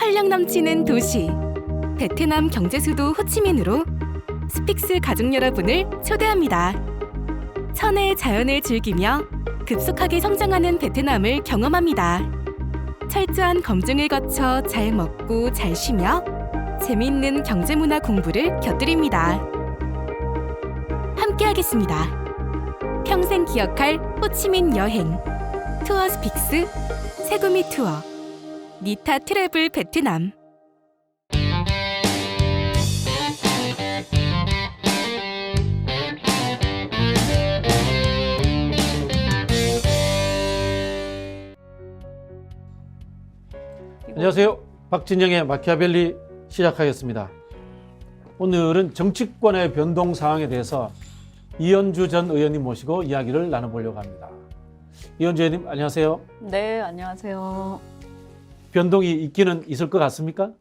활력 넘치는 도시 베트남 경제 수도 호치민으로 스픽스 가족 여러분을 초대합니다. 천혜의 자연을 즐기며 급속하게 성장하는 베트남을 경험합니다. 철저한 검증을 거쳐 잘 먹고 잘 쉬며 재미있는 경제문화 공부를 곁들입니다. 함께하겠습니다. 평생 기억할 호치민 여행 투어 스픽스 세구미 투어 니타 트래블 베트남. 안녕하세요. 박진영의 마키아벨리 시작하겠습니다. 오늘은 정치권의 변동 상황에 대해서 이현주 전 의원님 모시고 이야기를 나눠보려고 합니다. 이현주 의원님 안녕하세요. 네, 안녕하세요. 변동이 있기는 있을 것 같습니까?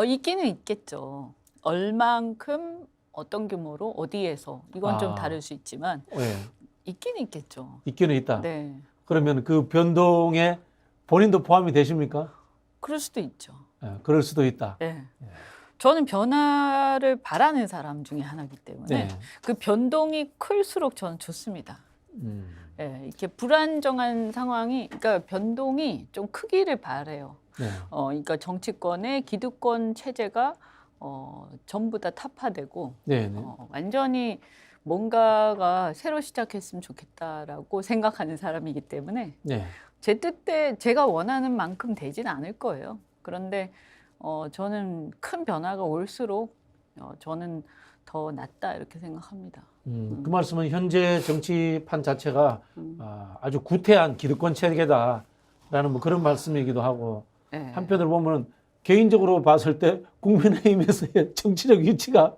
있기는 있겠죠. 얼만큼, 어떤 규모로, 어디에서 이건 좀 다를 수 있지만 네. 있기는 있겠죠. 있기는 있다. 네, 그러면 그 변동에 본인도 포함이 되십니까? 그럴 수도 있죠. 네, 그럴 수도 있다. 네. 저는 변화를 바라는 사람 중에 하나이기 때문에 네. 그 변동이 클수록 저는 좋습니다. 네, 이렇게 불안정한 상황이, 그러니까 변동이 좀 크기를 바래요. 네. 그러니까 정치권의 기득권 체제가 전부 다 타파되고 네, 네. 완전히 뭔가가 새로 시작했으면 좋겠다라고 생각하는 사람이기 때문에 네. 제 뜻대 제가 원하는 만큼 되지는 않을 거예요. 그런데 저는 큰 변화가 올수록 저는 더 낫다 이렇게 생각합니다. 그 말씀은 현재 정치판 자체가 아주 구태한 기득권 체계다라는 뭐 그런 말씀이기도 하고 네. 한편으로 보면 개인적으로 봤을 때 국민의힘에서의 정치적 위치가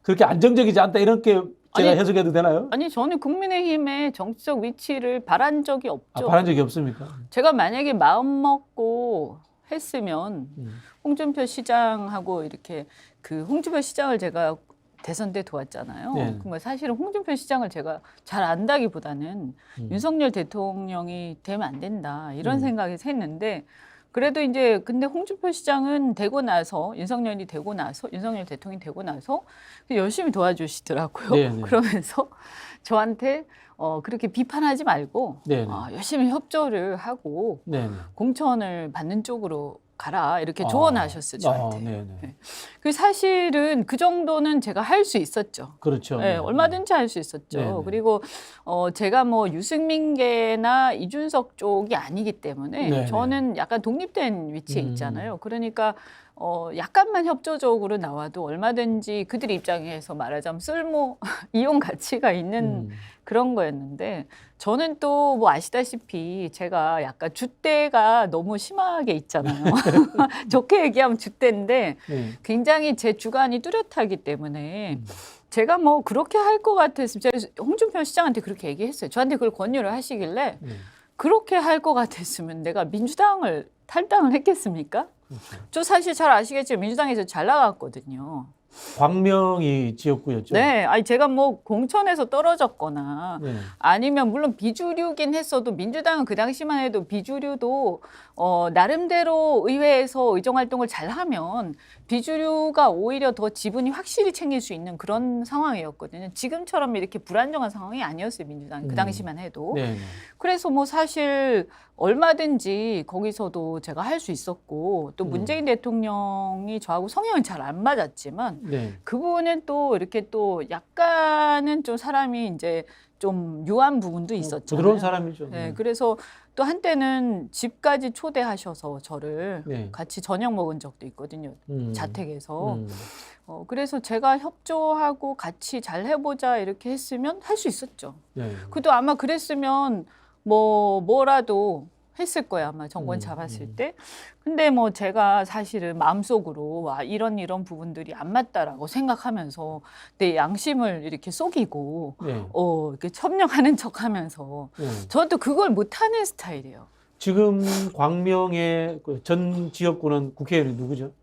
그렇게 안정적이지 않다 이렇게 제가 해석해도 되나요? 아니 저는 국민의힘의 정치적 위치를 바란 적이 없죠. 바란 적이 없습니까? 제가 만약에 마음 먹고 했으면 홍준표 시장하고 이렇게 그 홍준표 시장을 제가 대선 때 도왔잖아요. 네. 그럼 사실은 홍준표 시장을 제가 잘 안다기보다는 윤석열 대통령이 되면 안 된다 이런 생각에서 했는데 그래도 이제 근데 홍준표 시장은 되고 나서 윤석열 대통령이 되고 나서 열심히 도와주시더라고요. 네, 네. 그러면서 저한테 그렇게 비판하지 말고 네, 네. 열심히 협조를 하고 네, 네. 공천을 받는 쪽으로 가라 이렇게 조언하셨어요 저한테. 네, 네. 네. 그 사실은 그 정도는 제가 할 수 있었죠. 그렇죠. 네, 얼마든지 할 수 있었죠. 네, 네. 그리고 제가 뭐 유승민계나 이준석 쪽이 아니기 때문에 네, 저는 약간 독립된 위치에 있잖아요. 그러니까 약간만 협조적으로 나와도 얼마든지 그들 입장에서 말하자면 쓸모 이용 가치가 있는 그런 거였는데 저는 또 뭐 아시다시피 제가 약간 줏대가 너무 심하게 있잖아요. 좋게 얘기하면 줏대인데 네. 굉장히 제 주관이 뚜렷하기 때문에 제가 뭐 그렇게 할 것 같았으면 제가 홍준표 시장한테 그렇게 얘기했어요. 저한테 그걸 권유를 하시길래 그렇게 할 것 같았으면 내가 민주당을 탈당을 했겠습니까? 그렇죠. 저 사실 잘 아시겠지만 민주당에서 잘 나갔거든요. 광명이 지역구였죠. 네, 아니 제가 뭐 공천에서 떨어졌거나 네. 아니면 물론 비주류긴 했어도 민주당은 그 당시만 해도 비주류도 나름대로 의회에서 의정 활동을 잘하면 비주류가 오히려 더 지분이 확실히 챙길 수 있는 그런 상황이었거든요. 지금처럼 이렇게 불안정한 상황이 아니었어요, 민주당 그 당시만 해도. 네, 네. 그래서 뭐 사실 얼마든지 거기서도 제가 할 수 있었고 또 문재인 대통령이 저하고 성향은 잘 안 맞았지만 네. 그분은 또 이렇게 또 약간은 좀 사람이 이제 좀 유한 부분도 있었죠. 부드러운 사람이죠. 네, 그래서 또 한때는 집까지 초대하셔서 저를 네. 같이 저녁 먹은 적도 있거든요. 자택에서. 음. 그래서 제가 협조하고 같이 잘 해보자 이렇게 했으면 할 수 있었죠. 네. 그도 아마 그랬으면 뭐라도 했을 거예요. 아마 정권 잡았을 때. 근데 뭐 제가 사실은 마음속으로 와 이런 부분들이 안 맞다라고 생각하면서 내 양심을 이렇게 속이고 네. 이렇게 협력하는 척하면서 네. 저는 또 그걸 못하는 스타일이에요. 지금 광명의 그전 지역구는 국회의원이 누구죠?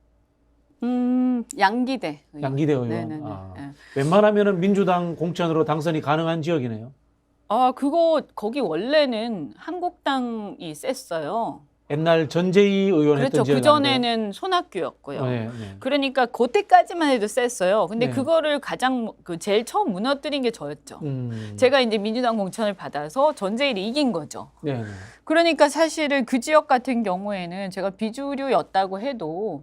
양기대 의원. 양기대 의원. 네네네. 아, 네. 웬만하면은 민주당 공천으로 당선이 가능한 지역이네요. 거기 원래는 한국당이 셌어요. 옛날 전재희 의원 그렇죠. 했던 지역이 그 전에는 손학규였고요. 아닌가요? 네, 네. 그러니까 그때까지만 해도 셌어요. 근데 네. 그거를 가장 제일 처음 무너뜨린 게 저였죠. 제가 이제 민주당 공천을 받아서 전재일이 이긴 거죠. 네, 네. 그러니까 사실은 그 지역 같은 경우에는 제가 비주류였다고 해도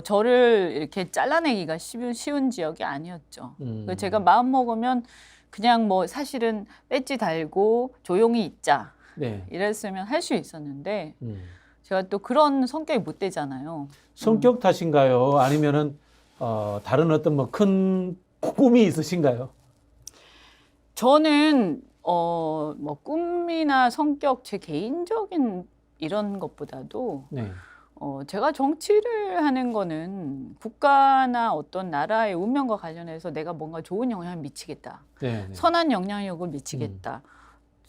저를 이렇게 잘라내기가 쉬운 지역이 아니었죠. 그래서 제가 마음 먹으면 그냥 뭐 사실은 배지 달고 조용히 있자 네. 이랬으면 할 수 있었는데 제가 또 그런 성격이 못 되잖아요. 성격 탓인가요? 아니면은 다른 어떤 뭐 큰 꿈이 있으신가요? 저는 뭐 꿈이나 성격 제 개인적인 이런 것보다도 네. 제가 정치를 하는 거는 국가나 어떤 나라의 운명과 관련해서 내가 뭔가 좋은 영향을 미치겠다. 네, 네. 선한 영향력을 미치겠다.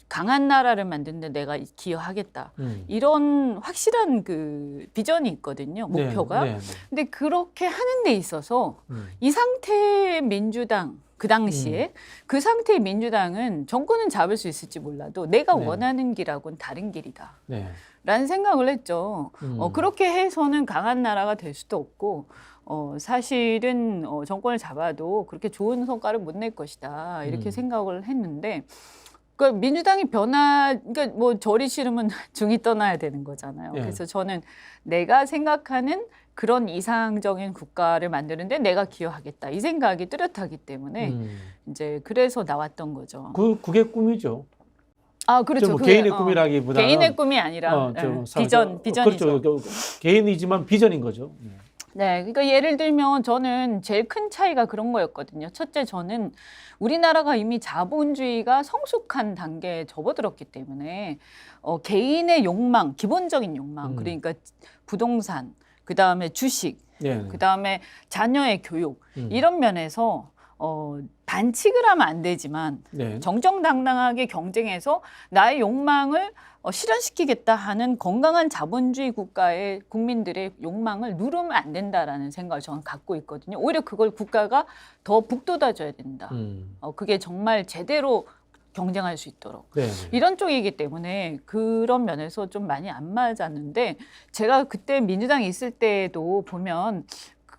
강한 나라를 만드는데 내가 기여하겠다. 이런 확실한 그 비전이 있거든요. 목표가. 네, 네, 네. 근데 그렇게 하는 데 있어서 이 상태의 민주당 그 당시에 그 상태의 민주당은 정권은 잡을 수 있을지 몰라도 내가 네. 원하는 길하고는 다른 길이다. 네. 라는 생각을 했죠. 그렇게 해서는 강한 나라가 될 수도 없고 사실은 정권을 잡아도 그렇게 좋은 성과를 못 낼 것이다. 이렇게 생각을 했는데 그러니까 민주당이 그러니까 뭐 저리 싫으면 중이 떠나야 되는 거잖아요. 예. 그래서 저는 내가 생각하는 그런 이상적인 국가를 만드는데 내가 기여하겠다. 이 생각이 뚜렷하기 때문에 이제 그래서 나왔던 거죠. 그게 꿈이죠. 아, 그렇죠. 뭐 그게, 개인의 꿈이라기보다는 개인의 꿈이 아니라 비전이죠. 그렇죠. 개인이지만 비전인 거죠. 네, 그러니까 예를 들면 저는 제일 큰 차이가 그런 거였거든요. 첫째, 저는 우리나라가 이미 자본주의가 성숙한 단계에 접어들었기 때문에 개인의 욕망, 기본적인 욕망, 그러니까 부동산, 그 다음에 주식, 네. 그 다음에 자녀의 교육 이런 면에서 반칙을 하면 안 되지만 네. 정정당당하게 경쟁해서 나의 욕망을 실현시키겠다 하는 건강한 자본주의 국가의 국민들의 욕망을 누르면 안 된다라는 생각을 저는 갖고 있거든요. 오히려 그걸 국가가 더 북돋아줘야 된다. 그게 정말 제대로 경쟁할 수 있도록. 네. 이런 쪽이기 때문에 그런 면에서 좀 많이 안 맞았는데 제가 그때 민주당에 있을 때도 보면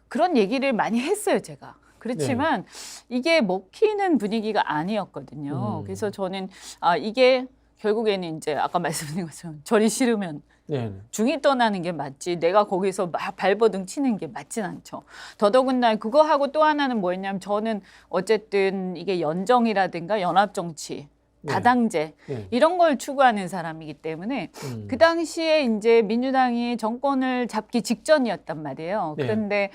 그런 얘기를 많이 했어요, 제가. 그렇지만 이게 먹히는 분위기가 아니었거든요. 그래서 저는 이게 결국에는 이제 아까 말씀드린 것처럼 저리 싫으면 네. 중이 떠나는 게 맞지 내가 거기서 막 발버둥 치는 게 맞진 않죠. 더더군다나 그거 하고 또 하나는 뭐였냐면 저는 어쨌든 이게 연정이라든가 연합정치 다당제 이런 걸 추구하는 사람이기 때문에 그 당시에 이제 민주당이 정권을 잡기 직전이었단 말이에요. 그런데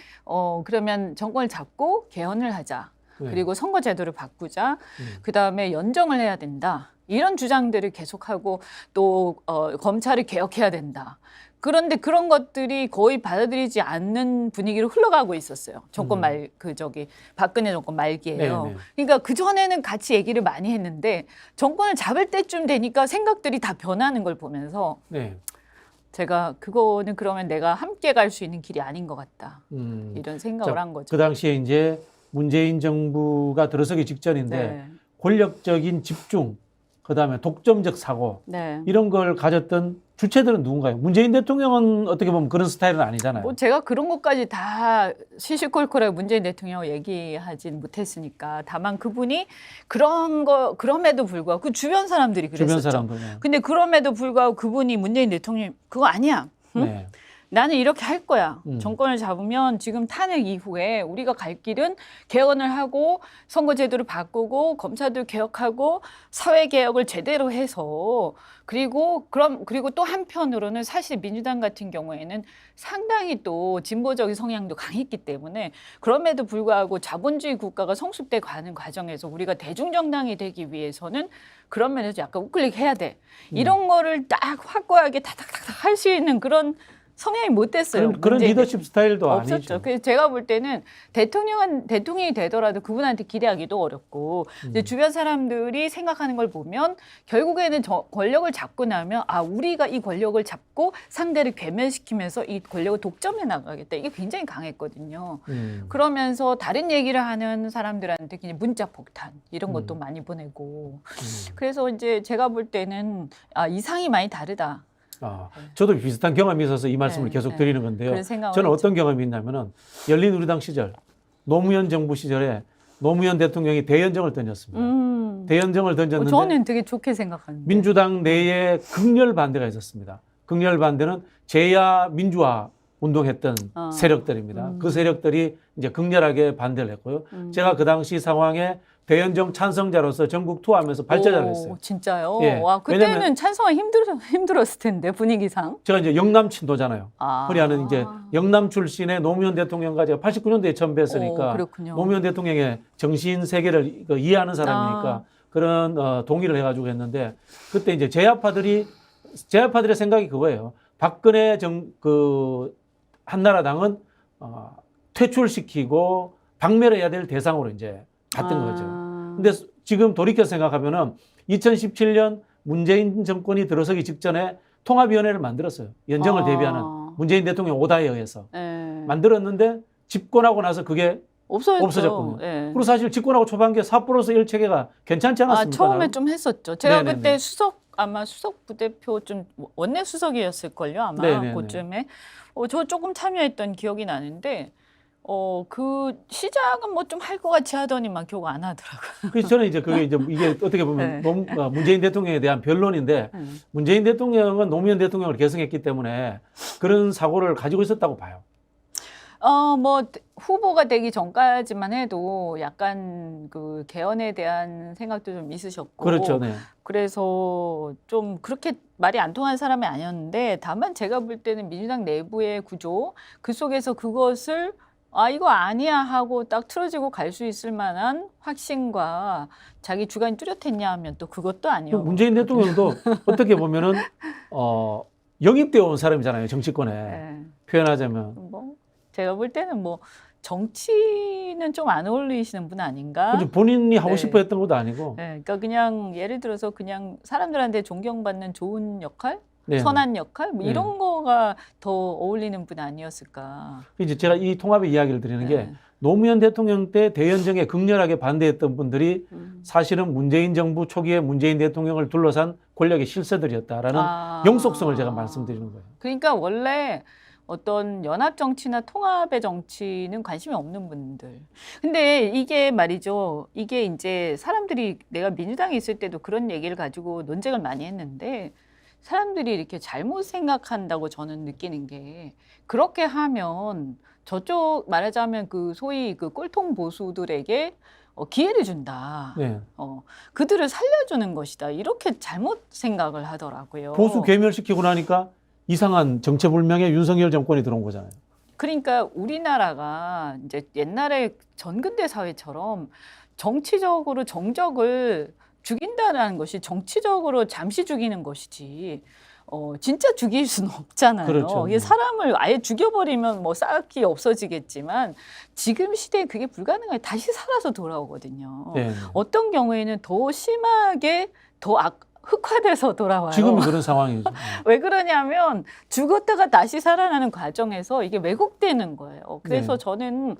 그러면 정권을 잡고 개헌을 하자. 그리고 선거제도를 바꾸자. 그다음에 연정을 해야 된다. 이런 주장들을 계속하고 또 검찰을 개혁해야 된다. 그런데 그런 것들이 거의 받아들이지 않는 분위기로 흘러가고 있었어요. 정권 박근혜 정권 말기에요. 네네. 그러니까 그전에는 같이 얘기를 많이 했는데 정권을 잡을 때쯤 되니까 생각들이 다 변하는 걸 보면서 제가 그거는 그러면 내가 함께 갈 수 있는 길이 아닌 것 같다. 이런 생각을 한 거죠. 그 당시에 이제 문재인 정부가 들어서기 직전인데 권력적인 집중, 그다음에 독점적 사고 이런 걸 가졌던 주체들은 누군가요? 문재인 대통령은 어떻게 보면 그런 스타일은 아니잖아요. 뭐 제가 그런 것까지 다 시시콜콜하게 문재인 대통령 얘기하진 못했으니까 다만 그분이 그럼에도 불구하고 그 주변 사람들이 그랬었죠. 주변 사람들. 근데 그럼에도 불구하고 그분이 문재인 대통령 그거 아니야. 응? 네. 나는 이렇게 할 거야. 정권을 잡으면 지금 탄핵 이후에 우리가 갈 길은 개헌을 하고 선거제도를 바꾸고 검찰도 개혁하고 사회개혁을 제대로 해서 그리고 또 한편으로는 사실 민주당 같은 경우에는 상당히 또 진보적인 성향도 강했기 때문에 그럼에도 불구하고 자본주의 국가가 성숙돼 가는 과정에서 우리가 대중정당이 되기 위해서는 그런 면에서 약간 우클릭해야 돼. 이런 거를 딱 확고하게 타닥타닥 할 수 있는 그런 성향이 못 됐어요. 그런 리더십 스타일도 없었죠. 아니죠. 그래서 제가 볼 때는 대통령이 되더라도 그분한테 기대하기도 어렵고 이제 주변 사람들이 생각하는 걸 보면 결국에는 권력을 잡고 나면 우리가 이 권력을 잡고 상대를 괴멸시키면서 이 권력을 독점해 나가겠다. 이게 굉장히 강했거든요. 그러면서 다른 얘기를 하는 사람들한테 그냥 문자 폭탄 이런 것도 많이 보내고 그래서 이제 제가 볼 때는 이상이 많이 다르다. 저도 비슷한 경험이 있어서 이 말씀을 네, 계속 네. 드리는 건데요. 그런 생각을 저는 했죠. 어떤 경험이 있냐면은 열린우리당 시절 노무현 정부 시절에 노무현 대통령이 대연정을 던졌습니다. 대연정을 던졌는데 저는 되게 좋게 생각하는데. 민주당 내에 극렬 반대가 있었습니다. 극렬 반대는 제야 민주화 운동했던 세력들입니다. 그 세력들이 이제 극렬하게 반대를 했고요. 제가 그 당시 상황에 대연정 찬성자로서 전국 투어하면서 발제자를 했어요. 진짜요? 예. 와, 그때는 왜냐면 찬성이 힘들었을 텐데 분위기상. 제가 이제 영남 친도잖아요. 아. 우리는 이제 영남 출신의 노무현 대통령과 제가 89년도에 처음 뵀으니까 그렇군요. 노무현 대통령의 정신 세계를 이해하는 사람이니까 그런 동의를 해가지고 했는데 그때 이제 제야파들의 생각이 그거예요. 박근혜 한나라당은 퇴출시키고 박멸해야 될 대상으로 이제 봤던 거죠. 근데 지금 돌이켜 생각하면은 2017년 문재인 정권이 들어서기 직전에 통합위원회를 만들었어요. 연정을 대비하는 문재인 대통령 오다에 의해서 만들었는데 집권하고 나서 그게 없어졌군요. 그리고 사실 집권하고 초반기에 삿포로서 1체계가 괜찮지 않았습니까? 처음에 나름? 좀 했었죠. 제가 네네네. 그때 아마 수석 부대표 좀 원내 수석이었을걸요. 아마 네네네. 그쯤에. 저 조금 참여했던 기억이 나는데 그 시작은 뭐 좀 할 것 같이 하더니만 결국 안 하더라고요. 그래서 저는 이제 이게 어떻게 보면 문재인 대통령에 대한 변론인데 문재인 대통령은 노무현 대통령을 계승했기 때문에 그런 사고를 가지고 있었다고 봐요. 뭐 후보가 되기 전까지만 해도 약간 그 개헌에 대한 생각도 좀 있으셨고. 그렇죠. 네. 그래서 좀 그렇게 말이 안 통하는 사람이 아니었는데 다만 제가 볼 때는 민주당 내부의 구조 그 속에서 그것을 이거 아니야 하고 딱 틀어지고 갈 수 있을 만한 확신과 자기 주관이 뚜렷했냐 하면 또 그것도 아니요. 문재인 대통령도 어떻게 보면은 영입되어 온 사람이잖아요. 정치권에. 네. 표현하자면. 뭐 제가 볼 때는 뭐 정치는 좀 안 어울리시는 분 아닌가? 그렇죠. 본인이 하고 네. 싶어 했던 것도 아니고. 네, 그러니까 그냥 예를 들어서 그냥 사람들한테 존경받는 좋은 역할, 네. 선한 역할, 뭐 네. 이런 거가 더 어울리는 분 아니었을까? 이제 제가 이 통합의 이야기를 드리는 게 네. 노무현 대통령 때 대연정에 극렬하게 반대했던 분들이 사실은 문재인 정부 초기에 문재인 대통령을 둘러싼 권력의 실세들이었다라는 영속성을 제가 말씀드리는 거예요. 그러니까 원래 어떤 연합 정치나 통합의 정치는 관심이 없는 분들. 근데 이게 말이죠. 이게 이제 사람들이 내가 민주당에 있을 때도 그런 얘기를 가지고 논쟁을 많이 했는데 사람들이 이렇게 잘못 생각한다고 저는 느끼는 게 그렇게 하면 저쪽 말하자면 그 소위 그 꼴통 보수들에게 기회를 준다. 네. 그들을 살려주는 것이다. 이렇게 잘못 생각을 하더라고요. 보수 괴멸시키고 나니까 이상한 정체불명의 윤석열 정권이 들어온 거잖아요. 그러니까 우리나라가 이제 옛날에 전근대 사회처럼 정치적으로 정적을 죽인다는 것이 정치적으로 잠시 죽이는 것이지 진짜 죽일 수는 없잖아요. 그렇죠. 이게 사람을 아예 죽여버리면 뭐 싹이 없어지겠지만 지금 시대에 그게 불가능해요. 다시 살아서 돌아오거든요. 네. 어떤 경우에는 더 심하게 흑화돼서 돌아와요. 지금이 그런 상황이죠. 왜 그러냐면 죽었다가 다시 살아나는 과정에서 이게 왜곡되는 거예요. 그래서 네.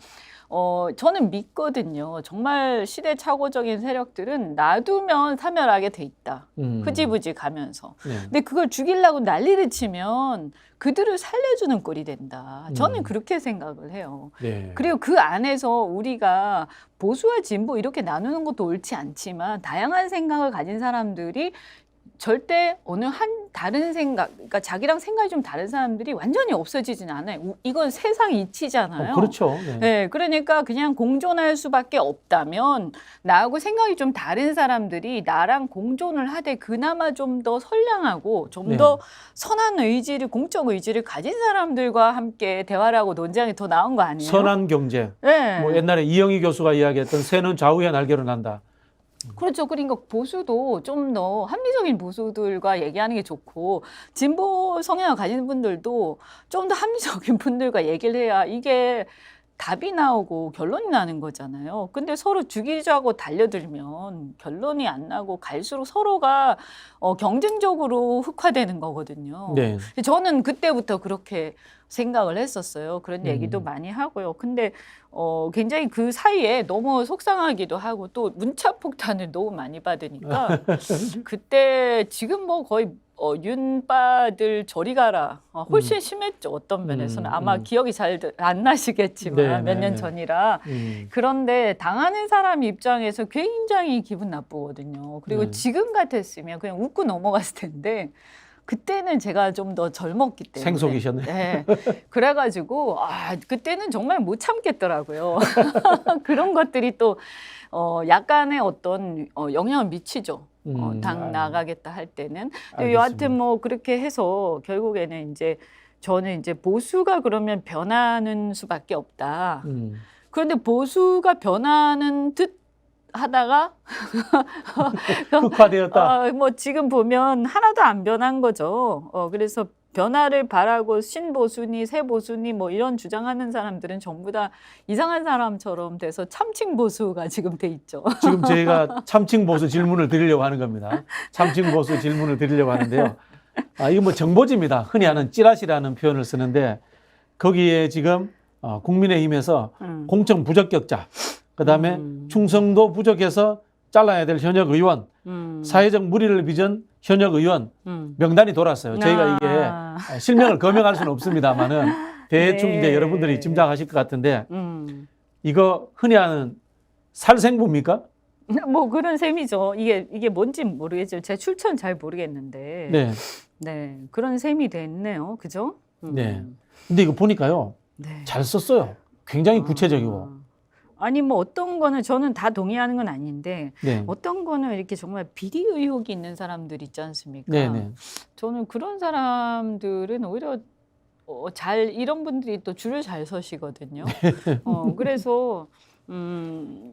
저는 믿거든요. 정말 시대착오적인 세력들은 놔두면 사멸하게 돼 있다. 흐지부지 가면서. 네. 근데 그걸 죽이려고 난리를 치면 그들을 살려주는 꼴이 된다. 저는 그렇게 생각을 해요. 네. 그리고 그 안에서 우리가 보수와 진보 이렇게 나누는 것도 옳지 않지만 다양한 생각을 가진 사람들이 절대 어느 다른 생각, 그러니까 자기랑 생각이 좀 다른 사람들이 완전히 없어지진 않아요. 이건 세상 이치잖아요. 그렇죠. 네. 네, 그러니까 그냥 공존할 수밖에 없다면 나하고 생각이 좀 다른 사람들이 나랑 공존을 하되 그나마 좀 더 선량하고 좀 더 선한 의지를, 공적 의지를 가진 사람들과 함께 대화를 하고 논쟁이 더 나은 거 아니에요? 선한 경제. 네. 뭐 옛날에 이영희 교수가 이야기했던 새는 좌우의 날개로 난다. 그렇죠. 그러니까 보수도 좀 더 합리적인 보수들과 얘기하는 게 좋고 진보 성향을 가지는 분들도 좀 더 합리적인 분들과 얘기를 해야 이게 답이 나오고 결론이 나는 거잖아요. 근데 서로 죽이자고 달려들면 결론이 안 나고 갈수록 서로가 경쟁적으로 흑화되는 거거든요. 네. 저는 그때부터 그렇게 생각을 했었어요. 그런 얘기도 많이 하고요. 근데 굉장히 그 사이에 너무 속상하기도 하고 또 문자 폭탄을 너무 많이 받으니까 그때 지금 뭐 거의 윤빠들 저리 가라 훨씬 심했죠. 어떤 면에서는 아마 기억이 잘 안 나시겠지만 네, 몇 년 네. 전이라. 그런데 당하는 사람 입장에서 굉장히 기분 나쁘거든요. 그리고 네. 지금 같았으면 그냥 웃고 넘어갔을 텐데 그때는 제가 좀 더 젊었기 때문에 생속이셨네. 네. 그래가지고 그때는 정말 못 참겠더라고요. 그런 것들이 또 약간의 어떤 영향을 미치죠. 당 나가겠다 할 때는. 근데 여하튼 뭐 그렇게 해서 결국에는 이제 저는 이제 보수가 그러면 변하는 수밖에 없다. 그런데 보수가 변하는 듯 하다가 흑화되었다. 뭐 지금 보면 하나도 안 변한 거죠. 그래서 변화를 바라고 신보수니 새보수니 뭐 이런 주장하는 사람들은 전부 다 이상한 사람처럼 돼서 참칭 보수가 지금 돼 있죠. 지금 저희가 참칭 보수 질문을 드리려고 하는 겁니다. 참칭 보수 질문을 드리려고 하는데요. 이거 뭐 정보지입니다. 흔히 하는 찌라시라는 표현을 쓰는데 거기에 지금 국민의힘에서 공천 부적격자, 그다음에 충성도 부족해서 잘라야 될 현역 의원, 사회적 무리를 빚은 현역 의원 명단이 돌았어요. 저희가 이게 실명을 거명할 수는 없습니다만은 대충 네. 이제 여러분들이 짐작하실 것 같은데 이거 흔히 하는 살생부입니까? 뭐 그런 셈이죠. 이게 뭔지 모르겠죠. 제가 출처는 잘 모르겠는데. 네. 네, 그런 셈이 됐네요. 그죠? 네. 근데 이거 보니까요. 네. 잘 썼어요. 굉장히 구체적이고. 아니 뭐 어떤 거는 저는 다 동의하는 건 아닌데 네. 어떤 거는 이렇게 정말 비리 의혹이 있는 사람들 있지 않습니까? 네, 네. 저는 그런 사람들은 오히려 이런 분들이 또 줄을 잘 서시거든요. 그래서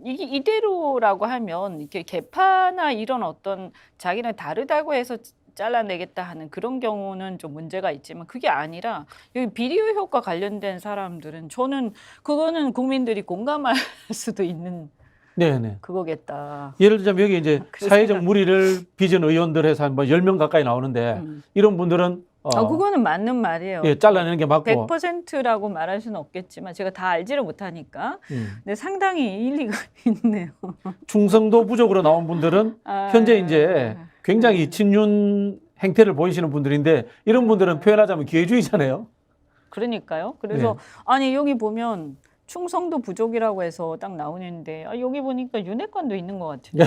이게 이대로라고 하면 이렇게 개파나 이런 어떤 자기는 다르다고 해서 잘라내겠다 하는 그런 경우는 좀 문제가 있지만 그게 아니라 여기 비리 의혹과 관련된 사람들은 저는 그거는 국민들이 공감할 수도 있는 네, 네. 그거겠다. 예를 들자면 여기 이제 그 사회적 생각. 무리를 빚은 의원들 해서 한 뭐 10명 가까이 나오는데 이런 분들은 그거는 맞는 말이에요. 예, 잘라내는 게 맞고 100%라고 말할 수는 없겠지만 제가 다 알지를 못하니까 근데 상당히 일리가 있네요. 충성도 부족으로 나온 분들은 현재 이제 굉장히 친윤 행태를 보이시는 분들인데 이런 분들은 표현하자면 기회주의잖아요. 그러니까요. 그래서 아니 여기 보면 충성도 부족이라고 해서 딱 나오는데 여기 보니까 윤핵관도 있는 것 같은데.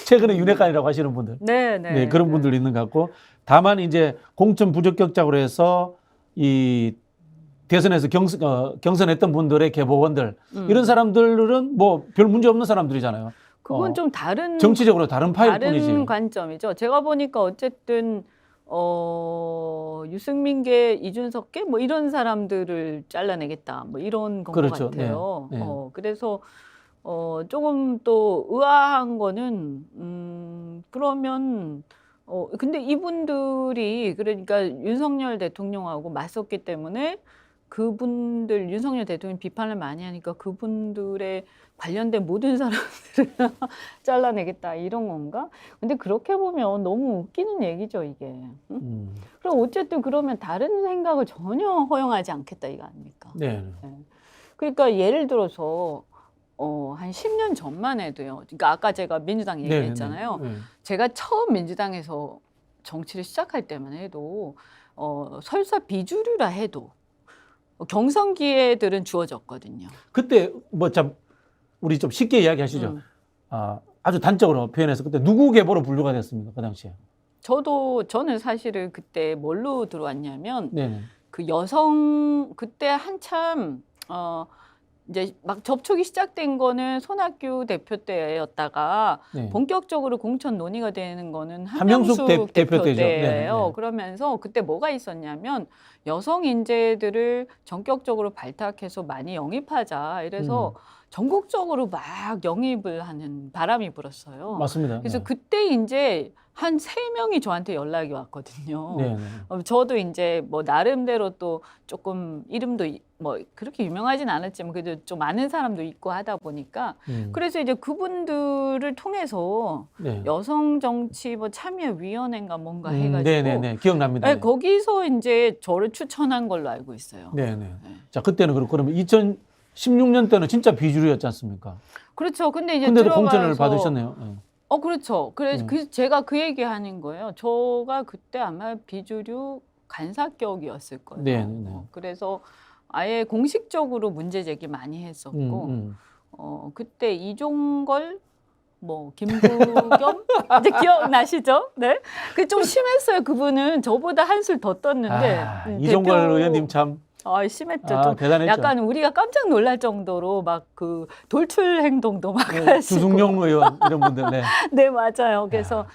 최근에 윤핵관이라고 하시는 분들. 네, 그런 분들 있는 것 같고 다만 이제 공천 부적격자로 해서 이 대선에서 경선했던 분들의 계보원들 이런 사람들은 뭐 별 문제 없는 사람들이잖아요. 그건 좀 다른 정치적으로 다른 파일 뿐이지. 다른 관점이죠. 제가 보니까 어쨌든 유승민계, 이준석계 뭐 이런 사람들을 잘라내겠다 뭐 이런 건 그렇죠. 것 같아요. 네. 그래서 조금 또 의아한 거는 그러면 근데 이분들이 그러니까 윤석열 대통령하고 맞섰기 때문에 그분들 윤석열 대통령 비판을 많이 하니까 그분들의 관련된 모든 사람들을 잘라내겠다 이런 건가? 근데 그렇게 보면 너무 웃기는 얘기죠 이게. 응? 그럼 어쨌든 그러면 다른 생각을 전혀 허용하지 않겠다 이거 아닙니까? 네. 그러니까 예를 들어서 한 10년 전만 해도요. 그러니까 아까 제가 민주당 얘기했잖아요. 네. 제가 처음 민주당에서 정치를 시작할 때만 해도 설사 비주류라 해도 경선 기회들은 주어졌거든요. 그때 뭐 참 우리 좀 쉽게 이야기하시죠. 아주 단적으로 표현해서 그때 누구 계보로 분류가 됐습니까 그 당시에? 저는 사실은 그때 뭘로 들어왔냐면 네. 그 여성 그때 한참 이제 막 접촉이 시작된 거는 손학규 대표 때였다가 본격적으로 공천 논의가 되는 거는 한명숙 대표 때예요. 그러면서 그때 뭐가 있었냐면 여성 인재들을 전격적으로 발탁해서 많이 영입하자. 이래서 전국적으로 막 영입을 하는 바람이 불었어요. 맞습니다. 그래서 그때 이제 한 3명이 저한테 연락이 왔거든요. 저도 이제 뭐 나름대로 또 조금 이름도 뭐 그렇게 유명하진 않았지만 그래도 좀 아는 사람도 있고 하다 보니까 그래서 이제 그분들을 통해서 여성 정치 뭐 참여위원회인가 뭔가 해가지고 기억납니다. 거기서 이제 저를 추천한 걸로 알고 있어요. 자 그때는 그러면 2016년 때는 진짜 비주류였지 않습니까? 그렇죠. 근데 이제 근데도 공천을 받으셨네요. 그렇죠. 그래서 제가 그 얘기하는 거예요. 저가 그때 아마 비주류 간사격이었을 거예요. 네, 네. 그래서 아예 공식적으로 문제 제기 많이 했었고, 그때 이종걸, 뭐 김부겸 이제 기억나시죠? 네, 그 좀 심했어요. 그분은 저보다 한술 더 떴는데 이종걸 의원님 참 심했죠. 좀 대단했죠. 약간 우리가 깜짝 놀랄 정도로 막 그 돌출 행동도 막 네, 하시고. 주승용 의원 이런 분들. 네. 네, 맞아요. 그래서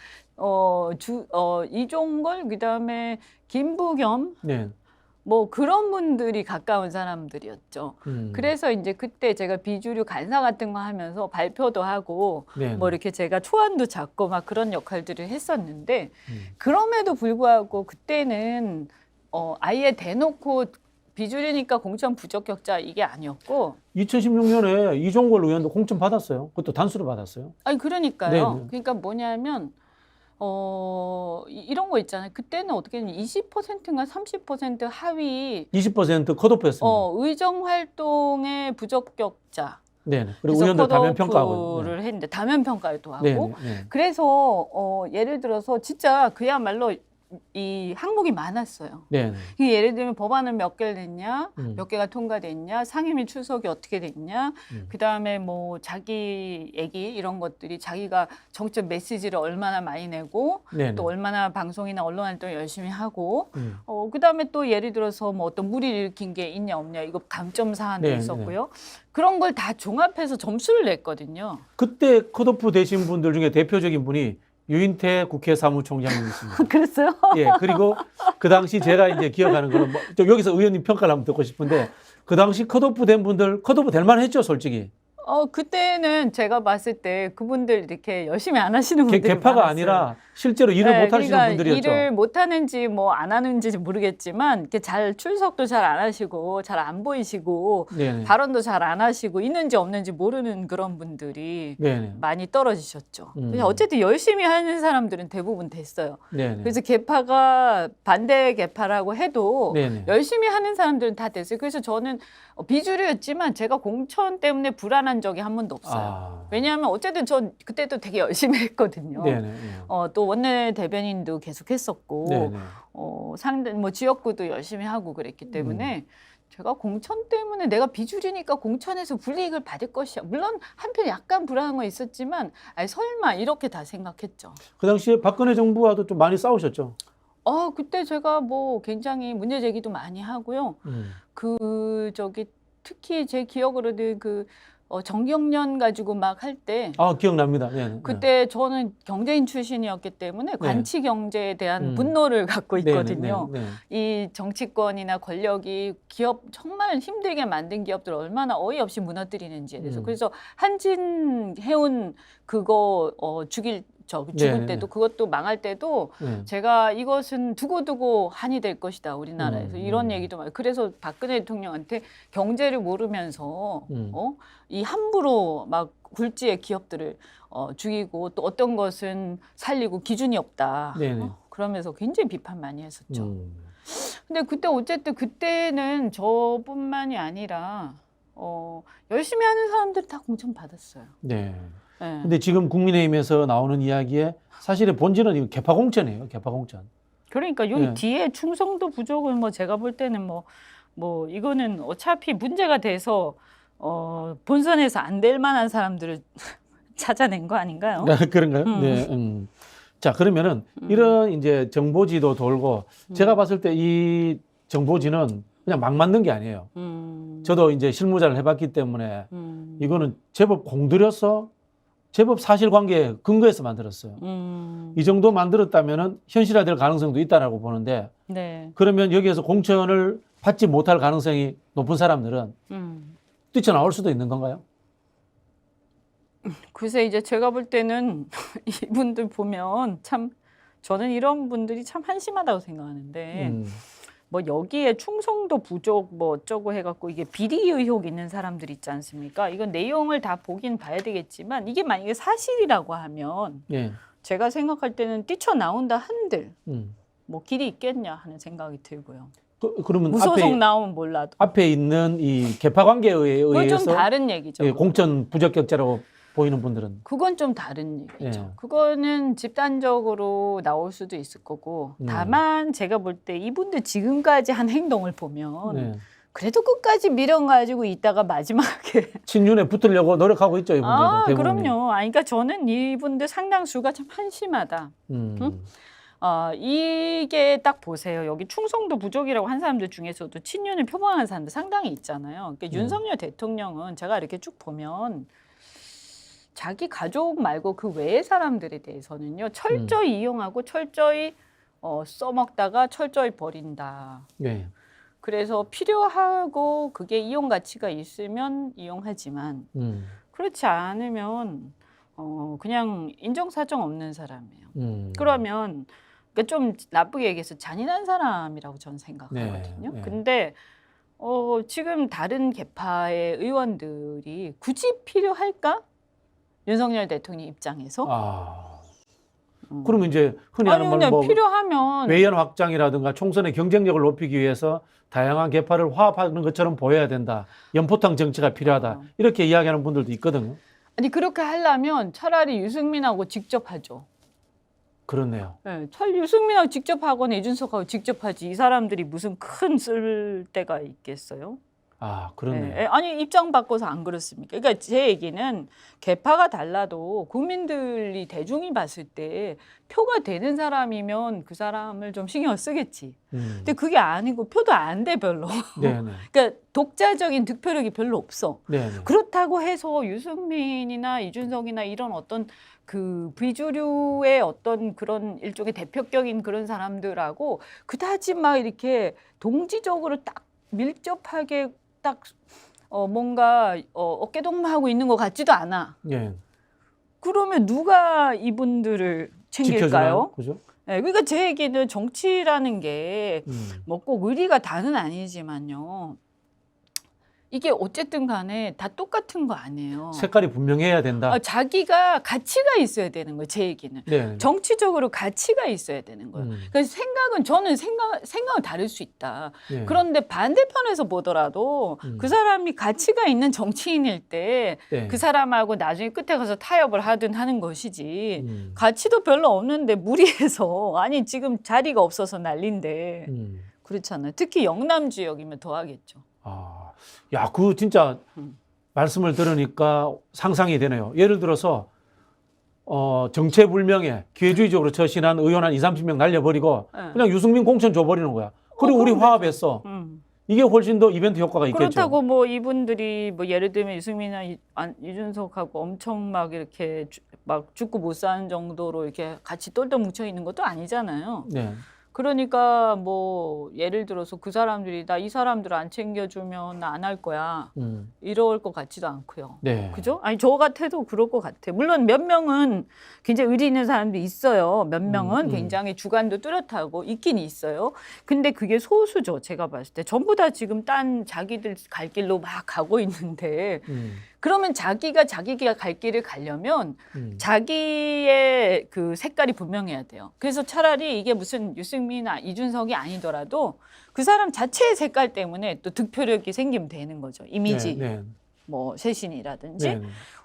이종걸 그다음에 김부겸 네. 뭐 그런 분들이 가까운 사람들이었죠. 그래서 이제 그때 제가 비주류 간사 같은 거 하면서 발표도 하고 네. 뭐 이렇게 제가 초안도 잡고 막 그런 역할들을 했었는데 그럼에도 불구하고 그때는 아예 대놓고 비주류니까 공천 부적격자 이게 아니었고 2016년에 이종걸 의원도 공천 받았어요. 그것도 단수로 받았어요. 아니 그러니까요. 네네. 그러니까 뭐냐면 이런 거 있잖아요. 그때는 어떻게 20%인가 30% 하위 20% 컷오프였습니다. 의정 활동의 부적격자. 네. 그리고 의원들 다면 평가하고. 를 했는데 다면 평가도 하고. 네. 네. 그래서 예를 들어서 진짜 그야말로 이 항목이 많았어요. 네. 예를 들면 법안을 몇 개를 냈냐, 몇 개가 통과됐냐, 상임위 출석이 어떻게 됐냐, 그 다음에 뭐 자기 얘기 이런 것들이 자기가 정책 메시지를 얼마나 많이 내고 네. 또 얼마나 방송이나 언론 활동 열심히 하고, 그 다음에 또 예를 들어서 뭐 어떤 무리를 일으킨 게 있냐 없냐 이거 감점 사안도 네. 있었고요. 그런 걸 다 종합해서 점수를 냈거든요. 그때 컷오프 되신 분들 중에 대표적인 분이 유인태 국회 사무총장님이십니다. 그랬어요? 예, 그리고 그 당시 제가 이제 기억하는 거는 좀 여기서 의원님 평가를 한번 듣고 싶은데 그 당시 컷오프 된 분들 컷오프 될 만했죠, 솔직히. 그때는 제가 봤을 때 그분들 이렇게 열심히 안 하시는 분들이 개파가 많았어요. 아니라 실제로 일을 못 하시는 그러니까 분들이었죠. 일을 못 하는지 뭐 안 하는지 모르겠지만 이렇게 잘 출석도 잘 안 하시고 잘 안 보이시고 네네. 발언도 잘 안 하시고 있는지 없는지 모르는 그런 분들이 네네. 많이 떨어지셨죠. 그냥 어쨌든 열심히 하는 사람들은 대부분 됐어요. 네네. 그래서 개파가 반대 개파라고 해도 네네. 열심히 하는 사람들은 다 됐어요. 그래서 저는 비주류였지만 제가 공천 때문에 불안한 적이 한 번도 없어요. 왜냐하면 어쨌든 전 그때도 되게 열심히 했거든요. 네네. 또 원내 대변인도 계속 했었고, 네네. 상대 뭐 지역구도 열심히 하고 그랬기 때문에 제가 공천 때문에 내가 비주류니까 공천에서 불이익을 받을 것이야. 물론 한편 약간 불안한 건 있었지만, 아니 설마 이렇게 다 생각했죠. 그 당시에 박근혜 정부와도 좀 많이 싸우셨죠. 그때 제가 뭐 굉장히 문제 제기도 많이 하고요. 특히 제 기억으로는 정경련 가지고 막 할 때 기억납니다. 네네. 그때 저는 경제인 출신이었기 때문에 관치 경제에 대한 분노를 갖고 있거든요. 네네. 이 정치권이나 권력이 기업 정말 힘들게 만든 기업들 얼마나 어이없이 무너뜨리는지에 대해서 그래서 한진 해운 그거 죽을 네네. 때도 그것도 망할 때도 제가 이것은 두고두고 한이 될 것이다 우리나라에서 이런 얘기도 많아요. 그래서 박근혜 대통령한테 경제를 모르면서 이 함부로 막 굴지의 기업들을 죽이고 또 어떤 것은 살리고 기준이 없다. 그러면서 굉장히 비판 많이 했었죠. 근데 그때 어쨌든 그때는 저뿐만이 아니라 열심히 하는 사람들이 다 공천 받았어요. 네. 근데 지금 국민의힘에서 나오는 이야기에 사실의 본질은 개파 공천이에요. 개파 공천. 그러니까 여기 뒤에 충성도 부족은 뭐 제가 볼 때는 뭐 이거는 어차피 문제가 돼서 본선에서 안 될 만한 사람들을 찾아낸 거 아닌가요? 그런가요? 네. 자, 그러면은 이런 이제 정보지도 돌고 제가 봤을 때 이 정보지는 그냥 막 만든 게 아니에요. 저도 이제 실무자를 해봤기 때문에 이거는 제법 공들여서 제법 사실관계에 근거해서 만들었어요. 이 정도 만들었다면은 현실화될 가능성도 있다라고 보는데 그러면 여기에서 공천을 받지 못할 가능성이 높은 사람들은 뛰쳐나올 수도 있는 건가요? 글쎄 이제 제가 볼 때는 이분들 보면 참 저는 이런 분들이 참 한심하다고 생각하는데 뭐 여기에 충성도 부족 뭐 어쩌고 해갖고 이게 비리 의혹 있는 사람들 있지 않습니까? 이건 내용을 다 보긴 봐야 되겠지만 이게 만약에 사실이라고 하면 제가 생각할 때는 뛰쳐나온다 한들 뭐 길이 있겠냐 하는 생각이 들고요. 그러면 무소속 나오면 몰라도 앞에 있는 이 개파 관계에 그건 의해서 좀 다른 얘기죠. 공천 부적격자라고 보이는 분들은. 그건 좀 다른 얘기죠. 예. 그거는 집단적으로 나올 수도 있을 거고 다만 제가 볼 때 이분들 지금까지 한 행동을 보면 네. 그래도 끝까지 밀어가지고 있다가 마지막에 친윤에 붙으려고 노력하고 있죠, 이분들도 대부분이. 그럼요. 그러니까 저는 이분들 상당수가 참 한심하다. 음. 이게 딱 보세요. 여기 충성도 부족이라고 한 사람들 중에서도 친윤을 표방하는 사람들 상당히 있잖아요. 그러니까 윤석열 대통령은 제가 이렇게 쭉 보면 자기 가족 말고 그 외의 사람들에 대해서는요 철저히 이용하고 철저히 써먹다가 철저히 버린다. 네. 그래서 필요하고 그게 이용 가치가 있으면 이용하지만 그렇지 않으면 그냥 인정사정 없는 사람이에요. 그러면 그러니까 좀 나쁘게 얘기해서 잔인한 사람이라고 저는 생각하거든요. 네, 네. 근데 지금 다른 계파의 의원들이 굳이 필요할까? 윤석열 대통령 입장에서. 그러면 이제 흔히 하는 그냥 뭐 필요하면 외연 확장이라든가 총선의 경쟁력을 높이기 위해서 다양한 계파를 화합하는 것처럼 보여야 된다. 연포탕 정치가 필요하다. 이렇게 이야기하는 분들도 있거든요. 아니 그렇게 하려면 차라리 유승민하고 직접 하죠. 그렇네요. 네, 유승민하고 직접 하거나 이준석하고 직접 하지. 이 사람들이 무슨 큰 쓸데가 있겠어요? 그렇네요. 네, 아니 입장 바꿔서 안 그렇습니까? 그러니까 제 얘기는 계파가 달라도 국민들이 대중이 봤을 때 표가 되는 사람이면 그 사람을 좀 신경 쓰겠지. 근데 그게 아니고 표도 안 돼 별로. 네네. 그러니까 독자적인 득표력이 별로 없어. 네네. 그렇다고 해서 유승민이나 이준석이나 이런 어떤 그 비주류의 어떤 그런 일종의 대표격인 그런 사람들하고 그다지 막 이렇게 동지적으로 딱 밀접하게 딱 뭔가 어깨동무하고 있는 것 같지도 않아. 네. 그러면 누가 이분들을 챙길까요? 지켜주나요? 그죠? 네, 그러니까 제 얘기는 정치라는 게 뭐 꼭 의리가 다는 아니지만요. 이게 어쨌든 간에 다 똑같은 거 아니에요. 색깔이 분명해야 된다. 자기가 가치가 있어야 되는 거예요. 제 얘기는. 네. 정치적으로 가치가 있어야 되는 거예요. 그래서 생각은 저는 생각은 다를 수 있다. 네. 그런데 반대편에서 보더라도 그 사람이 가치가 있는 정치인일 때 그 네. 사람하고 나중에 끝에 가서 타협을 하든 하는 것이지 가치도 별로 없는데 무리해서 아니 지금 자리가 없어서 난린데 그렇잖아요. 특히 영남 지역이면 더 하겠죠. 야, 그 진짜 말씀을 들으니까 상상이 되네요. 예를 들어서 정체불명의 기회주의적으로 처신한 의원 한 20-30명 날려버리고 네. 그냥 유승민 공천 줘버리는 거야. 그리고 우리 화합했어. 이게 훨씬 더 이벤트 효과가 있겠죠. 그렇다고 뭐 이분들이 뭐 예를 들면 유승민이나 이준석하고 엄청 막 이렇게 막 죽고 못 사는 정도로 이렇게 같이 똘똘 뭉쳐 있는 것도 아니잖아요. 네. 그러니까 뭐 예를 들어서 그 사람들이 나 이 사람들 안 챙겨주면 나 안 할 거야 이럴 것 같지도 않고요. 네. 그죠? 아니 저 같아도 그럴 것 같아. 물론 몇 명은 굉장히 의리 있는 사람도 있어요. 몇 명은 굉장히 주관도 뚜렷하고 있긴 있어요. 근데 그게 소수죠. 제가 봤을 때 전부 다 지금 딴 자기들 갈 길로 막 가고 있는데 그러면 자기가 갈 길을 가려면 자기의 그 색깔이 분명해야 돼요. 그래서 차라리 이게 무슨 유승민이나 이준석이 아니더라도 그 사람 자체의 색깔 때문에 또 득표력이 생기면 되는 거죠. 이미지, 네. 뭐 쇄신이라든지. 네.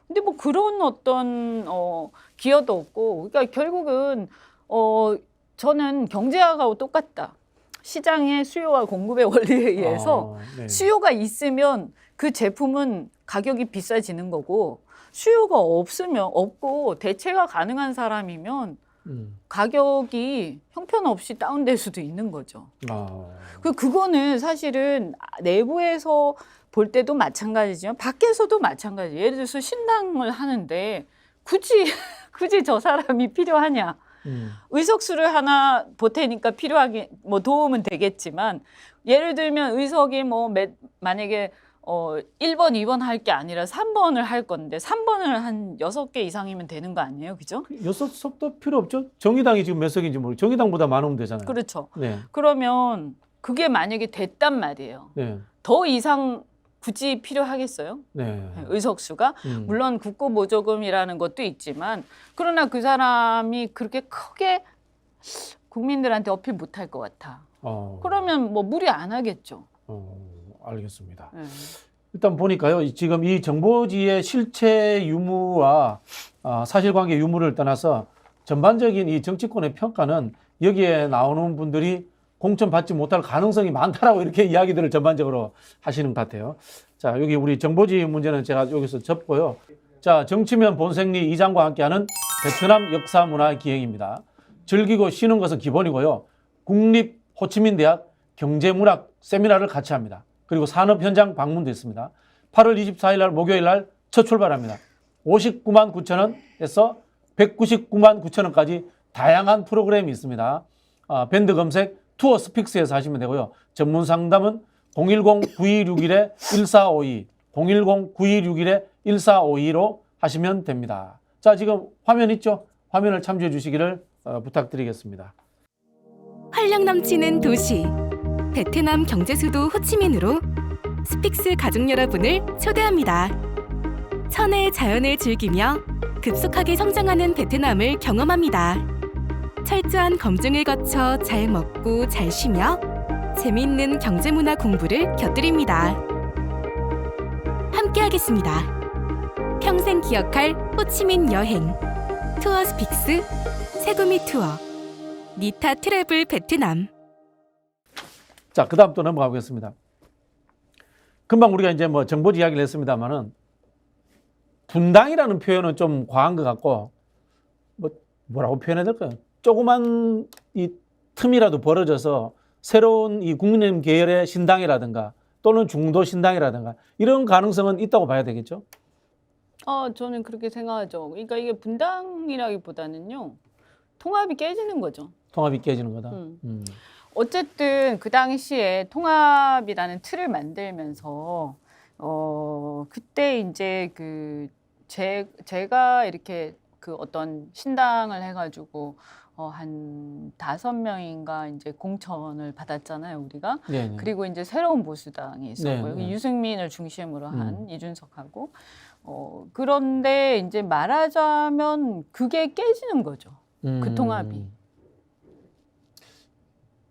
근데 뭐 그런 어떤 기여도 없고, 그러니까 결국은 저는 경제학하고 똑같다. 시장의 수요와 공급의 원리에 의해서 네. 수요가 있으면 그 제품은 가격이 비싸지는 거고 수요가 없고 대체가 가능한 사람이면 가격이 형편없이 다운될 수도 있는 거죠. 그거는 사실은 내부에서 볼 때도 마찬가지지만 밖에서도 마찬가지예요. 예를 들어서 신당을 하는데 굳이 저 사람이 필요하냐. 의석수를 하나 보태니까 필요하게 뭐 도움은 되겠지만 예를 들면 의석이 뭐 만약에 1번, 2번 할 게 아니라 3번을 할 건데 3번을 한 6개 이상이면 되는 거 아니에요? 그죠? 6석도 필요 없죠. 정의당이 지금 몇 석인지 모르겠어요. 정의당보다 많으면 되잖아요. 그렇죠. 네. 그러면 그게 만약에 됐단 말이에요. 네. 더 이상 굳이 필요하겠어요? 네. 의석수가? 물론 국고보조금이라는 것도 있지만 그러나 그 사람이 그렇게 크게 국민들한테 어필 못할 것 같아. 그러면 뭐 무리 안 하겠죠. 알겠습니다. 네. 일단 보니까요. 지금 이 정보지의 실체 유무와 사실관계 유무를 떠나서 전반적인 이 정치권의 평가는 여기에 나오는 분들이 공천 받지 못할 가능성이 많다라고 이렇게 이야기들을 전반적으로 하시는 것 같아요. 자, 여기 우리 정보지 문제는 제가 여기서 접고요. 자, 정치면 본생리 이장과 함께하는 베트남 역사문화 기행입니다. 즐기고 쉬는 것은 기본이고요. 국립 호치민대학 경제문학 세미나를 같이 합니다. 그리고 산업 현장 방문도 있습니다. 8월 24일 날 목요일 날 첫 출발합니다. 59만 9천 원에서 199만 9천 원까지 다양한 프로그램이 있습니다. 밴드 검색 투어 스픽스에서 하시면 되고요. 전문 상담은 010-9261-1452, 010-9261-1452로 하시면 됩니다. 자, 지금 화면 있죠? 화면을 참조해 주시기를 부탁드리겠습니다. 활력 넘치는 도시 베트남 경제 수도 호치민으로 스픽스 가족 여러분을 초대합니다. 천혜의 자연을 즐기며 급속하게 성장하는 베트남을 경험합니다. 철저한 검증을 거쳐 잘 먹고 잘 쉬며 재미있는 경제문화 공부를 곁들입니다. 함께하겠습니다. 평생 기억할 호치민 여행 투어 스픽스 세구미 투어 니타 트래블 베트남. 자, 그 다음 또 넘어가 보겠습니다. 금방 우리가 이제 뭐 정보지 이야기를 했습니다만은 분당이라는 표현은 좀 과한 것 같고 뭐라고 표현해야 될까요? 조그만 이 틈이라도 벌어져서 새로운 이 국민의힘 계열의 신당이라든가 또는 중도 신당이라든가 이런 가능성은 있다고 봐야 되겠죠? 저는 그렇게 생각하죠. 그러니까 이게 분당이라기보다는요. 통합이 깨지는 거죠. 통합이 깨지는 거다. 어쨌든 그 당시에 통합이라는 틀을 만들면서 그때 이제 제가 이렇게 그 어떤 신당을 해가지고 한 5명인가 이제 공천을 받았잖아요, 우리가. 네네. 그리고 이제 새로운 보수당이 있었고요. 네네. 유승민을 중심으로 한 이준석하고. 그런데 이제 말하자면 그게 깨지는 거죠. 그 통합이.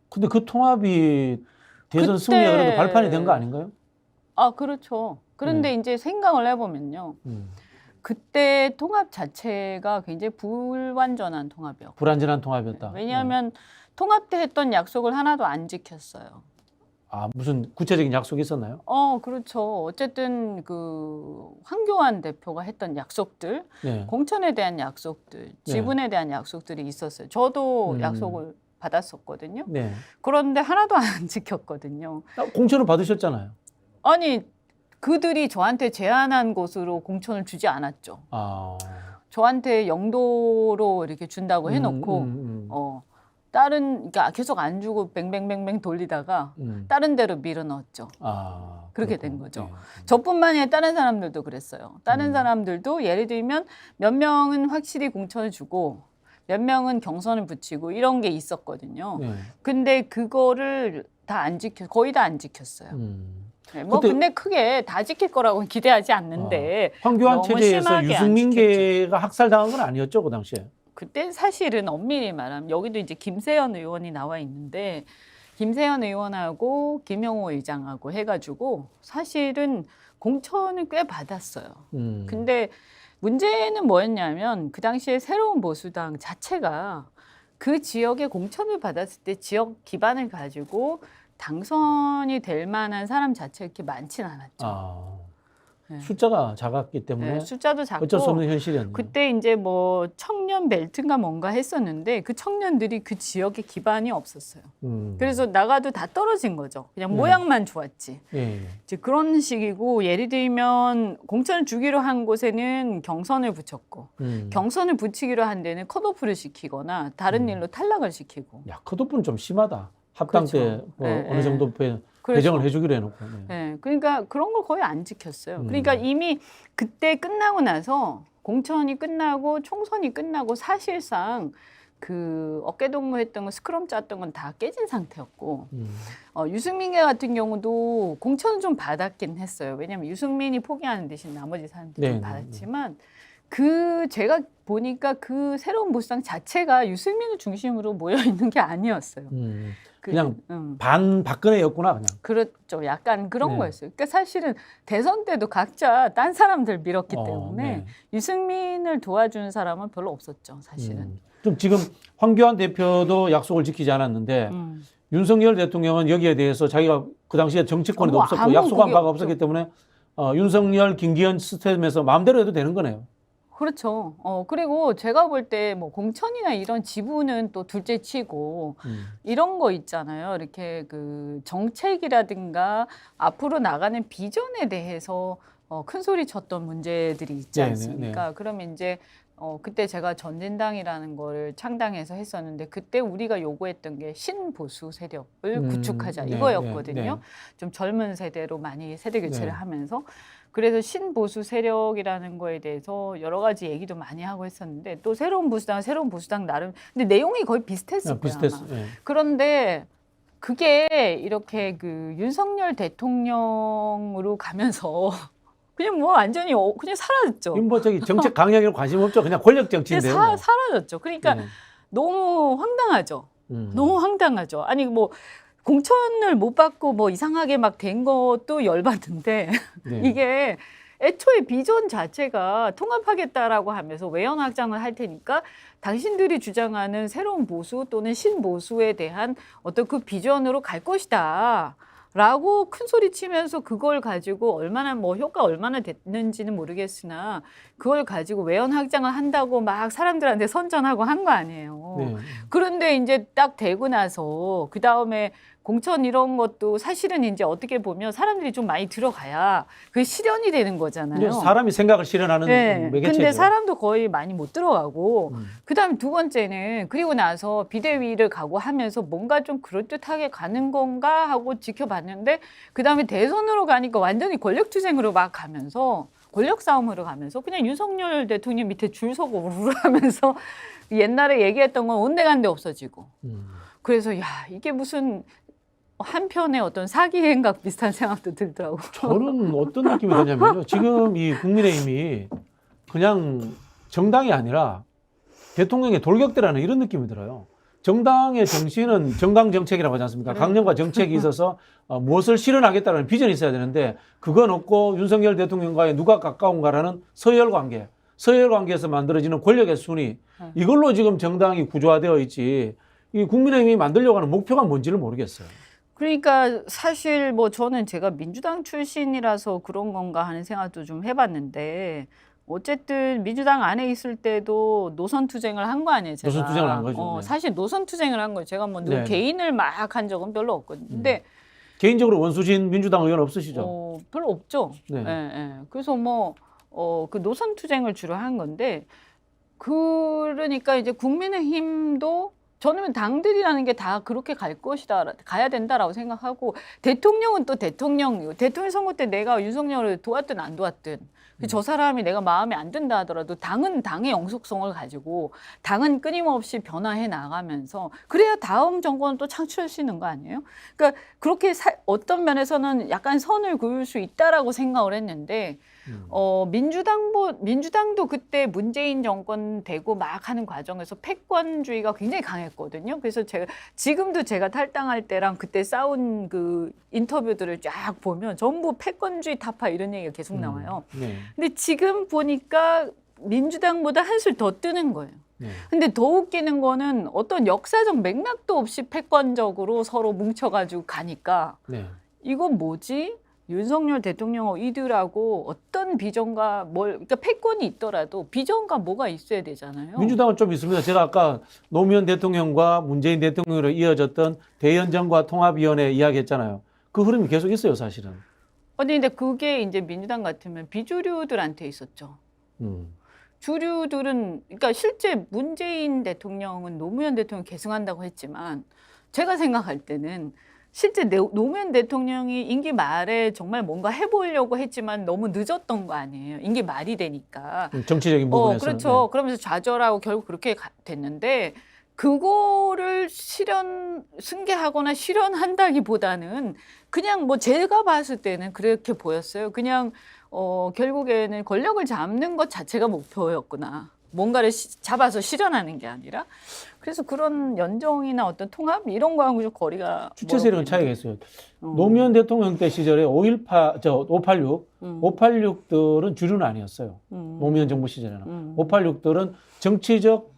근데 그 통합이 대선 승리에 그래도 발판이 된 거 아닌가요? 그렇죠. 그런데 이제 생각을 해보면요. 그때 통합 자체가 굉장히 불완전한 통합이었고. 불완전한 통합이었다. 왜냐하면 통합 때 했던 약속을 하나도 안 지켰어요. 무슨 구체적인 약속이 있었나요? 그렇죠. 어쨌든 황교안 대표가 했던 약속들, 네. 공천에 대한 약속들, 지분에 대한 약속들이 있었어요. 저도 약속을 받았었거든요. 네. 그런데 하나도 안 지켰거든요. 공천을 받으셨잖아요. 아니, 그들이 저한테 제안한 곳으로 공천을 주지 않았죠. 저한테 영도로 이렇게 준다고 해놓고, 그러니까 계속 안 주고 뱅뱅뱅뱅 돌리다가 다른 데로 밀어 넣었죠. 그렇게 된 거죠. 네. 저뿐만이 아니라 다른 사람들도 그랬어요. 다른 사람들도 예를 들면 몇 명은 확실히 공천을 주고 몇 명은 경선을 붙이고 이런 게 있었거든요. 네. 근데 그거를 거의 다 안 지켰어요. 네, 근데 크게 다 지킬 거라고 기대하지 않는데 황교안 너무 체제에서 심하게 안 유승민계가 학살당한 건 아니었죠, 그 당시에? 그때 사실은 엄밀히 말하면 여기도 이제 김세연 의원이 나와 있는데 김세연 의원하고 김영호 의장하고 해가지고 사실은 공천을 꽤 받았어요. 근데 문제는 뭐였냐면 그 당시에 새로운 보수당 자체가 그 지역에 공천을 받았을 때 지역 기반을 가지고 당선이 될 만한 사람 자체가 이렇게 많지는 않았죠. 네. 숫자가 작았기 때문에 네, 숫자도 작고 어쩔 수 없는 현실이었네요. 그때 이제 뭐 청년 벨트인가 뭔가 했었는데 그 청년들이 그 지역에 기반이 없었어요. 그래서 나가도 다 떨어진 거죠. 그냥 모양만 좋았지. 예. 이제 그런 식이고 예를 들면 공천을 주기로 한 곳에는 경선을 붙였고 경선을 붙이기로 한 데는 컷오프를 시키거나 다른 일로 탈락을 시키고. 야, 컷오프는 좀 심하다. 합당 그렇죠. 때 어느 정도 그렇죠. 배정을 해주기로 해놓고. 네, 그러니까 그런 걸 거의 안 지켰어요. 그러니까 이미 그때 끝나고 나서 공천이 끝나고 총선이 끝나고 사실상 그 어깨동무했던 거 스크럼 짰던 건 다 깨진 상태였고 유승민계 같은 경우도 공천은 좀 받았긴 했어요. 왜냐하면 유승민이 포기하는 대신 나머지 사람들이 좀 받았지만 제가 보니까 그 새로운 보수당 자체가 유승민을 중심으로 모여 있는 게 아니었어요. 그냥 반박근혜였구나 그냥. 그렇죠. 약간 그런 네. 거였어요. 그러니까 사실은 대선 때도 각자 딴 사람들 밀었기 때문에 네. 유승민을 도와주는 사람은 별로 없었죠, 사실은. 좀 지금 황교안 대표도 약속을 지키지 않았는데 윤석열 대통령은 여기에 대해서 자기가 그 당시에 정치권에도 뭐 없었고 아무 약속한 그게 바가 없죠. 없었기 때문에 윤석열, 김기현 시스템에서 마음대로 해도 되는 거네요. 그렇죠. 그리고 제가 볼 때 뭐 공천이나 이런 지분은 또 둘째 치고 이런 거 있잖아요. 이렇게 그 정책이라든가 앞으로 나가는 비전에 대해서 큰 소리 쳤던 문제들이 있지 네네, 않습니까? 그러면 이제 그때 제가 전진당이라는 거를 창당해서 했었는데 그때 우리가 요구했던 게 신보수 세력을 구축하자 네, 이거였거든요. 네. 좀 젊은 세대로 많이 세대 교체를 네. 하면서 그래서 신보수 세력이라는 거에 대해서 여러 가지 얘기도 많이 하고 했었는데 또 새로운 보수당 나름 근데 내용이 거의 비슷했을 거예요. 비슷했어. 아마. 예. 그런데 그게 이렇게 그 윤석열 대통령으로 가면서 그냥 뭐 완전히 그냥 사라졌죠. 뭐 저기 정책 강약에 관심 없죠. 그냥 권력 정치인데요. 뭐. 사라졌죠. 그러니까 네. 너무 황당하죠. 음. 너무 황당하죠. 아니 뭐 공천을 못 받고 뭐 이상하게 막 된 것도 열받는데 네. 이게 애초에 비전 자체가 통합하겠다라고 하면서 외연 확장을 할 테니까 당신들이 주장하는 새로운 보수 또는 신보수에 대한 어떤 그 비전으로 갈 것이다. 라고 큰 소리 치면서 그걸 가지고 얼마나 뭐 효과 얼마나 됐는지는 모르겠으나 그걸 가지고 외연 확장을 한다고 막 사람들한테 선전하고 한 거 아니에요. 네. 그런데 이제 딱 되고 나서 그 다음에 공천 이런 것도 사실은 이제 어떻게 보면 사람들이 좀 많이 들어가야 그게 실현이 되는 거잖아요. 이제 사람이 생각을 실현하는 네. 매개체죠. 근데 사람도 거의 많이 못 들어가고 음. 그다음에 두 번째는 그리고 나서 비대위를 가고 하면서 뭔가 좀 그럴듯하게 가는 건가 하고 지켜봤는데 그다음에 대선으로 가니까 완전히 권력투쟁으로 막 가면서 권력 싸움으로 가면서 그냥 윤석열 대통령 밑에 줄 서고 우르르 하면서 옛날에 얘기했던 건 온데간데 없어지고 그래서 야 이게 무슨 한편의 어떤 사기 행각 비슷한 생각도 들더라고. 저는 어떤 느낌이 드냐면요. 지금 이 국민의힘이 그냥 정당이 아니라 대통령의 돌격대라는 이런 느낌이 들어요. 정당의 정신은 정강 정책이라고 하지 않습니까? 강령과 정책이 있어서 무엇을 실현하겠다는 비전이 있어야 되는데 그건 없고 윤석열 대통령과의 누가 가까운가라는 서열 관계, 서열 관계에서 만들어지는 권력의 순위 이걸로 지금 정당이 구조화되어 있지 이 국민의힘이 만들려고 하는 목표가 뭔지를 모르겠어요. 그러니까 사실 뭐 저는 제가 민주당 출신이라서 그런 건가 하는 생각도 좀 해봤는데 어쨌든 민주당 안에 있을 때도 노선 투쟁을 한 거 아니에요, 제가. 노선 투쟁을 한 거죠. 네. 사실 노선 투쟁을 한 거예요. 제가 뭐 누구 네. 개인을 막 한 적은 별로 없거든요. 근데 개인적으로 원수진 민주당 의원 없으시죠? 별로 없죠. 네. 그래서 뭐 그 노선 투쟁을 주로 한 건데 그러니까 이제 국민의힘도 저는 당들이라는 게 다 그렇게 갈 것이다, 가야 된다라고 생각하고 대통령은 또 대통령 선거 때 내가 윤석열을 도왔든 안 도왔든 저 사람이 내가 마음에 안 든다 하더라도 당은 당의 영속성을 가지고 당은 끊임없이 변화해 나가면서 그래야 다음 정권을 또 창출할 수 있는 거 아니에요? 그러니까 그렇게 어떤 면에서는 약간 선을 그을 수 있다라고 생각을 했는데 민주당도 그때 문재인 정권 되고 막 하는 과정에서 패권주의가 굉장히 강했거든요. 그래서 지금도 제가 탈당할 때랑 그때 싸운 그 인터뷰들을 쫙 보면 전부 패권주의 타파 이런 얘기가 계속 나와요. 네. 근데 지금 보니까 민주당보다 한술 더 뜨는 거예요. 네. 근데 더 웃기는 거는 어떤 역사적 맥락도 없이 패권적으로 서로 뭉쳐가지고 가니까 네. 이건 뭐지? 윤석열 대통령하고 이들하고 어떤 비전과 그러니까 패권이 있더라도 비전과 뭐가 있어야 되잖아요. 민주당은 좀 있습니다. 제가 아까 노무현 대통령과 문재인 대통령으로 이어졌던 대연정과 통합위원회 이야기했잖아요. 그 흐름이 계속 있어요, 사실은. 근데 그게 이제 민주당 같으면 비주류들한테 있었죠. 주류들은 그러니까 실제 문재인 대통령은 노무현 대통령 계승한다고 했지만 제가 생각할 때는 실제 노무현 대통령이 임기 말에 정말 뭔가 해보려고 했지만 너무 늦었던 거 아니에요. 임기 말이 되니까. 정치적인 부분에서. 그렇죠. 네. 그러면서 좌절하고 결국 그렇게 됐는데 그거를 승계하거나 실현한다기보다는 그냥 뭐 제가 봤을 때는 그렇게 보였어요. 그냥 결국에는 권력을 잡는 것 자체가 목표였구나. 뭔가를 잡아서 실현하는 게 아니라. 그래서 그런 연정이나 어떤 통합 이런 거하고 좀 거리가 주체 세력은 차이가 있어요. 어. 노무현 대통령 때 시절에 586, 586들은 주류는 아니었어요. 노무현 정부 시절에는. 586들은 정치적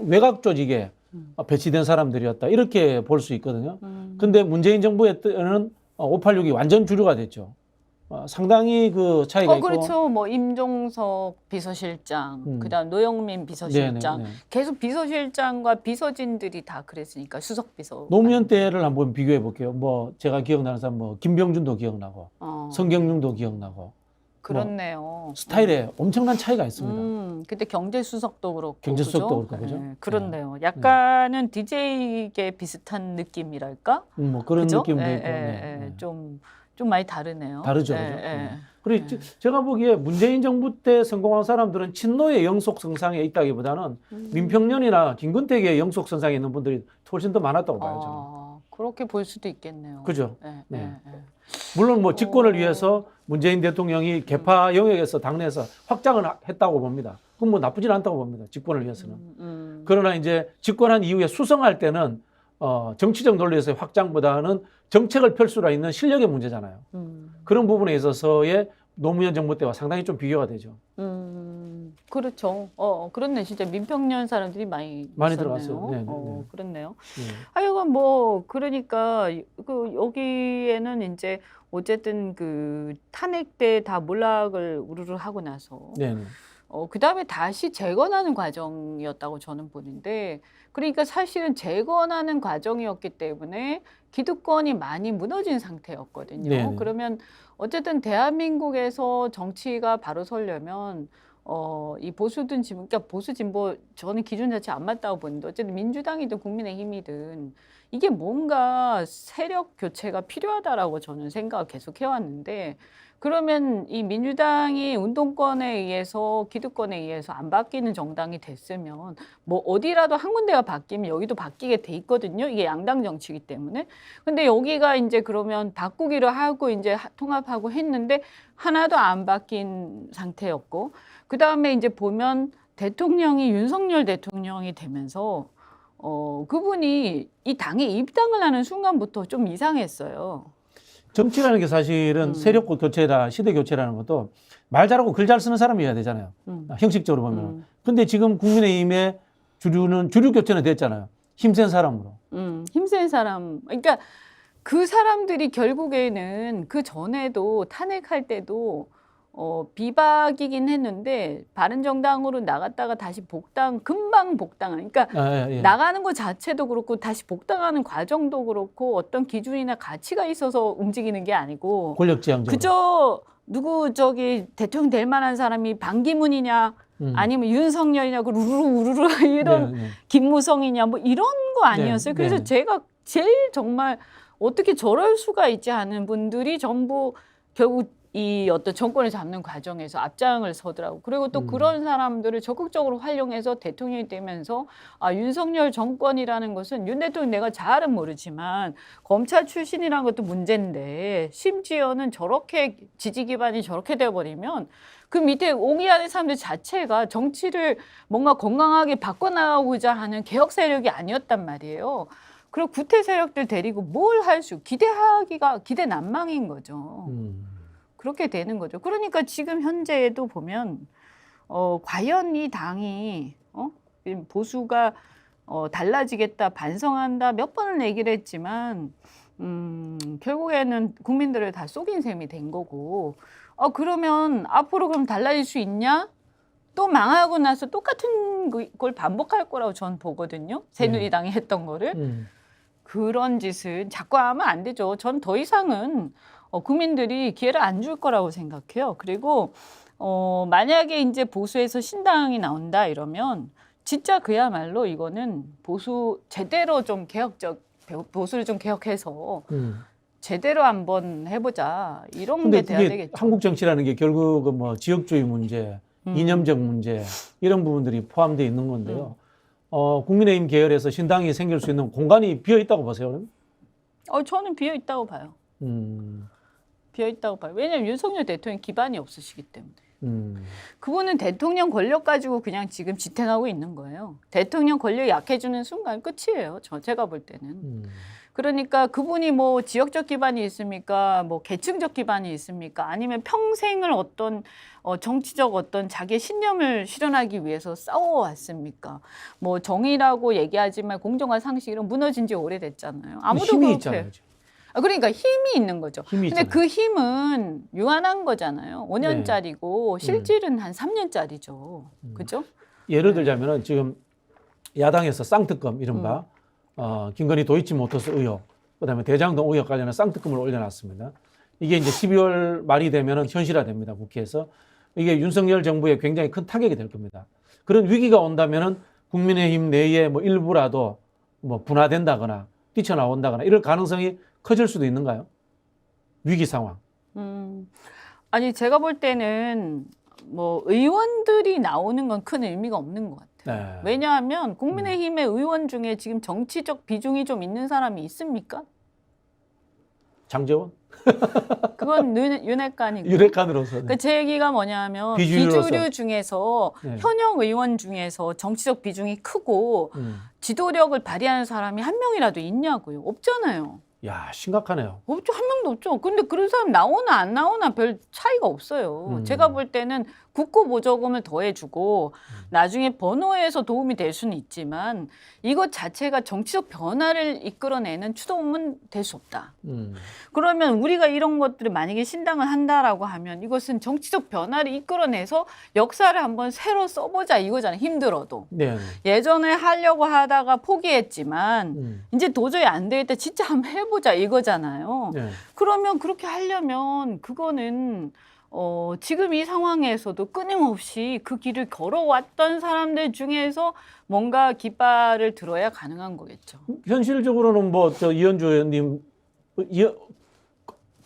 외곽 조직에 배치된 사람들이었다. 이렇게 볼 수 있거든요. 근데 문재인 정부의 때는 586이 완전 주류가 됐죠. 상당히 그 차이가 있고. 그렇죠. 뭐 임종석 비서실장, 그다음 노영민 비서실장, 네네. 계속 비서실장과 비서진들이 다 그랬으니까 수석 비서. 노무현 때를 한번 비교해 볼게요. 뭐 제가 기억나는 사람 뭐 김병준도 기억나고, 성경용도 기억나고. 그렇네요. 스타일에 엄청난 차이가 있습니다. 그때 경제수석도 그렇고. 경제수석도 그죠? 그렇고, 그죠? 네, 그렇네요. 약간은 DJ계 비슷한 느낌이랄까? 뭐 그런 그죠? 느낌도 예, 있고. 예, 네, 예. 네. 좀 많이 다르네요. 다르죠. 예, 그죠? 예. 그리고 제가 보기에 문재인 정부 때 성공한 사람들은 친노의 영속선상에 있다기보다는 민평년이나 김근택의 영속선상에 있는 분들이 훨씬 더 많았다고 봐요. 저는. 그렇게 볼 수도 있겠네요. 그죠? 예, 네. 예, 예. 물론 뭐 집권을 위해서 문재인 대통령이 개파 영역에서 당내에서 확장을 했다고 봅니다. 그건 뭐 나쁘진 않다고 봅니다. 집권을 위해서는. 그러나 이제 집권한 이후에 수성할 때는 정치적 논리에서의 확장보다는 정책을 펼 수가 있는 실력의 문제잖아요. 그런 부분에 있어서의 노무현 정부 때와 상당히 좀 비교가 되죠. 그렇죠. 그렇네. 진짜 민평년 사람들이 많이 들어갔어요. 네, 네, 네. 그렇네요. 네. 하여간 뭐 그러니까 여기에는 이제 어쨌든 그 탄핵 때 다 몰락을 우르르 하고 나서 네, 네. 그다음에 다시 재건하는 과정이었다고 저는 보는데, 그러니까 사실은 재건하는 과정이었기 때문에 기득권이 많이 무너진 상태였거든요. 네네. 그러면 어쨌든 대한민국에서 정치가 바로 서려면 이 보수든 진보, 그러니까 보수 진보 저는 기준 자체 안 맞다고 보는데 어쨌든 민주당이든 국민의힘이든 이게 뭔가 세력 교체가 필요하다라고 저는 생각을 계속 해왔는데, 그러면 이 민주당이 운동권에 의해서 기득권에 의해서 안 바뀌는 정당이 됐으면 뭐 어디라도 한 군데가 바뀌면 여기도 바뀌게 돼 있거든요. 이게 양당 정치이기 때문에. 근데 여기가 이제 그러면 바꾸기로 하고 이제 통합하고 했는데 하나도 안 바뀐 상태였고, 그 다음에 이제 보면 대통령이 윤석열 대통령이 되면서 그분이 이 당에 입당을 하는 순간부터 좀 이상했어요. 정치라는 게 사실은 세력 교체다, 시대 교체라는 것도 말 잘하고 글 잘 쓰는 사람이어야 되잖아요. 형식적으로 보면. 근데 지금 국민의힘의 주류는 주류 교체는 됐잖아요. 힘센 사람으로. 힘센 사람. 그러니까 그 사람들이 결국에는 그 전에도 탄핵할 때도 비박이긴 했는데 바른정당으로 나갔다가 다시 금방 복당하는. 그러니까 예. 나가는 것 자체도 그렇고 다시 복당하는 과정도 그렇고 어떤 기준이나 가치가 있어서 움직이는 게 아니고 권력지향적으로. 그저 누구 대통령 될 만한 사람이 반기문이냐 아니면 윤석열이냐 우르르 이런 네. 김무성이냐 뭐 이런 거 아니었어요. 네, 그래서 네. 제가 제일 정말 어떻게 저럴 수가 있지 않은 분들이 전부 결국 이 어떤 정권을 잡는 과정에서 앞장을 서더라고. 그리고 또 그런 사람들을 적극적으로 활용해서 대통령이 되면서 윤석열 정권이라는 것은 윤 대통령 내가 잘은 모르지만 검찰 출신이라는 것도 문제인데 심지어는 저렇게 지지 기반이 저렇게 돼버리면 그 밑에 옹이하는 사람들 자체가 정치를 뭔가 건강하게 바꿔나가고자 하는 개혁 세력이 아니었단 말이에요. 그리고 구태 세력들 데리고 뭘 할 수 기대하기가 기대난망인 거죠. 그렇게 되는 거죠. 그러니까 지금 현재에도 보면 과연 이 당이 보수가 달라지겠다, 반성한다 몇 번을 얘기를 했지만 결국에는 국민들을 다 속인 셈이 된 거고, 그러면 앞으로 그럼 달라질 수 있냐? 또 망하고 나서 똑같은 걸 반복할 거라고 저는 보거든요. 새누리당이 했던 거를. 그런 짓은 자꾸 하면 안 되죠. 전 더 이상은 국민들이 기회를 안 줄 거라고 생각해요. 그리고 만약에 이제 보수에서 신당이 나온다 이러면 진짜 그야말로 이거는 보수 제대로 좀 보수를 좀 개혁해서 제대로 한번 해보자 이런 게 돼야 되겠죠. 한국 정치라는 게 결국은 뭐 지역주의 문제, 이념적 문제 이런 부분들이 포함되어 있는 건데요. 국민의힘 계열에서 신당이 생길 수 있는 공간이 비어 있다고 보세요, 그럼? 저는 비어 있다고 봐요. 비어 있다고 봐요. 왜냐하면 윤석열 대통령 기반이 없으시기 때문에. 음. 그분은 대통령 권력 가지고 그냥 지금 지탱하고 있는 거예요. 대통령 권력이 약해지는 순간 끝이에요. 제가 볼 때는. 그러니까 그분이 뭐 지역적 기반이 있습니까? 뭐 계층적 기반이 있습니까? 아니면 평생을 어떤 정치적 어떤 자기의 신념을 실현하기 위해서 싸워왔습니까? 뭐 정의라고 얘기하지만 공정한 상식은 무너진 지 오래됐잖아요. 아무도 힘이 그렇게. 있잖아요. 그러니까 힘이 있는 거죠. 힘이 근데 있잖아요. 그 힘은 유한한 거잖아요. 5년짜리고 실질은 한 3년짜리죠. 그죠? 예를 들자면은 지금 야당에서 쌍특검 이른바 김건희 도이치모터스 의혹, 그다음에 대장동 의혹 관련한 쌍특검을 올려놨습니다. 이게 이제 12월 말이 되면은 현실화됩니다. 국회에서. 이게 윤석열 정부에 굉장히 큰 타격이 될 겁니다. 그런 위기가 온다면은 국민의힘 내에 뭐 일부라도 뭐 분화된다거나 뛰쳐나온다거나 이럴 가능성이 커질 수도 있는가요? 위기 상황. 아니 제가 볼 때는 뭐 의원들이 나오는 건 큰 의미가 없는 것 같아요. 네. 왜냐하면 국민의힘의 의원 중에 지금 정치적 비중이 좀 있는 사람이 있습니까? 장제원? 그건 윤핵관이고. 유력관으로서. 그 제 얘기가 뭐냐면 비주류로서. 비주류 중에서 네. 현역 의원 중에서 정치적 비중이 크고 지도력을 발휘하는 사람이 한 명이라도 있냐고요. 없잖아요. 야, 심각하네요. 없죠. 한 명도 없죠. 근데 그런 사람 나오나 안 나오나 별 차이가 없어요. 제가 볼 때는 국고보조금을 더해주고 나중에 번호에서 도움이 될 수는 있지만 이것 자체가 정치적 변화를 이끌어내는 추동은 될 수 없다. 그러면 우리가 이런 것들을 만약에 신당을 한다라고 하면 이것은 정치적 변화를 이끌어내서 역사를 한번 새로 써보자 이거잖아요. 힘들어도. 네. 예전에 하려고 하다가 포기했지만 이제 도저히 안 되겠다. 진짜 한번 해보자 이거잖아요. 네. 그러면 그렇게 하려면 그거는 지금 이 상황에서도 끊임없이 그 길을 걸어왔던 사람들 중에서 뭔가 깃발을 들어야 가능한 거겠죠. 현실적으로는 뭐 저 이현주 의원님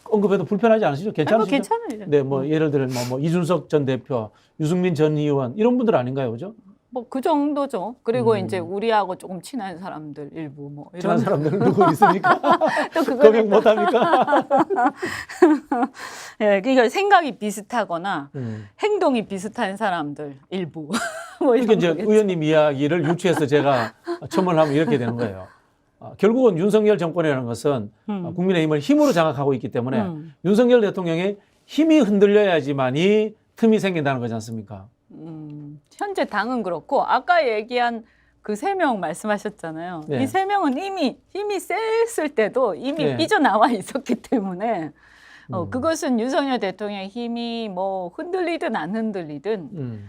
언급해도 불편하지 않으시죠? 괜찮으시죠? 괜찮아요. 네, 뭐 예를 들면 뭐 이준석 전 대표, 유승민 전 의원 이런 분들 아닌가요, 그죠? 뭐 그 정도죠. 그리고 이제 우리하고 조금 친한 사람들 일부 뭐 이런 친한 사람들 누구 있습니까? 또 그거는 고백 못 합니까? 예, 그러니까 생각이 비슷하거나 행동이 비슷한 사람들 일부 뭐 이렇게 이런 이제 거겠죠. 의원님 이야기를 유추해서 제가 첨언을 하면 이렇게 되는 거예요. 결국은 윤석열 정권이라는 것은 국민의힘을 힘으로 장악하고 있기 때문에 윤석열 대통령의 힘이 흔들려야지만이 틈이 생긴다는 거지 않습니까? 현재 당은 그렇고 아까 얘기한 그 3명 말씀하셨잖아요. 네. 이 3명은 이미 힘이 셌을 때도 이미 네. 삐져나와 있었기 때문에 그것은 윤석열 대통령의 힘이 뭐 흔들리든 안 흔들리든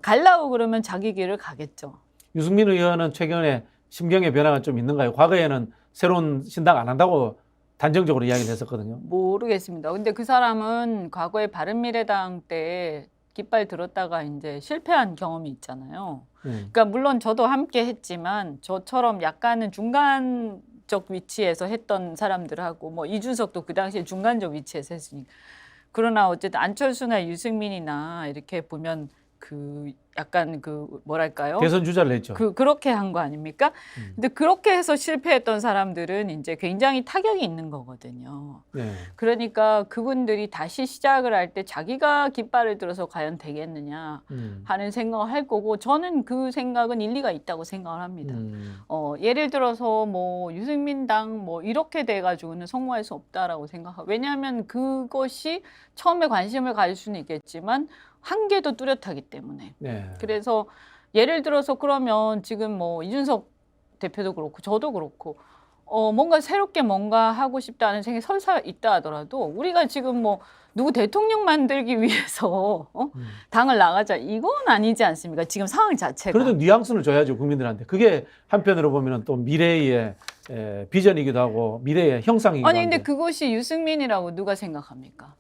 갈라고 그러면 자기 길을 가겠죠. 유승민 의원은 최근에 심경의 변화가 좀 있는가요? 과거에는 새로운 신당 안 한다고 단정적으로 이야기를 했었거든요. 모르겠습니다. 근데 그 사람은 과거에 바른미래당 때 깃발 들었다가 이제 실패한 경험이 있잖아요. 그러니까 물론 저도 함께 했지만 저처럼 약간은 중간적 위치에서 했던 사람들하고 뭐 이준석도 그 당시에 중간적 위치에서 했으니까. 그러나 어쨌든 안철수나 유승민이나 이렇게 보면 그 약간 그 뭐랄까요? 대선 주자를 했죠. 그렇게 한 거 아닙니까? 근데 그렇게 해서 실패했던 사람들은 이제 굉장히 타격이 있는 거거든요. 네. 그러니까 그분들이 다시 시작을 할 때 자기가 깃발을 들어서 과연 되겠느냐 하는 생각을 할 거고 저는 그 생각은 일리가 있다고 생각을 합니다. 예를 들어서 뭐 유승민 당 뭐 이렇게 돼가지고는 성공할 수 없다라고 생각하고 왜냐하면 그것이 처음에 관심을 가질 수는 있겠지만 한계도 뚜렷하기 때문에. 네. 그래서 예를 들어서 그러면 지금 뭐 이준석 대표도 그렇고 저도 그렇고 뭔가 새롭게 뭔가 하고 싶다는 생각이 설사 있다 하더라도 우리가 지금 뭐 누구 대통령 만들기 위해서 당을 나가자 이건 아니지 않습니까? 지금 상황 자체가. 그래도 뉘앙스를 줘야죠 국민들한테. 그게 한편으로 보면 또 미래의 비전이기도 하고 미래의 형상이기도 아니 근데 한데. 그것이 유승민이라고 누가 생각합니까?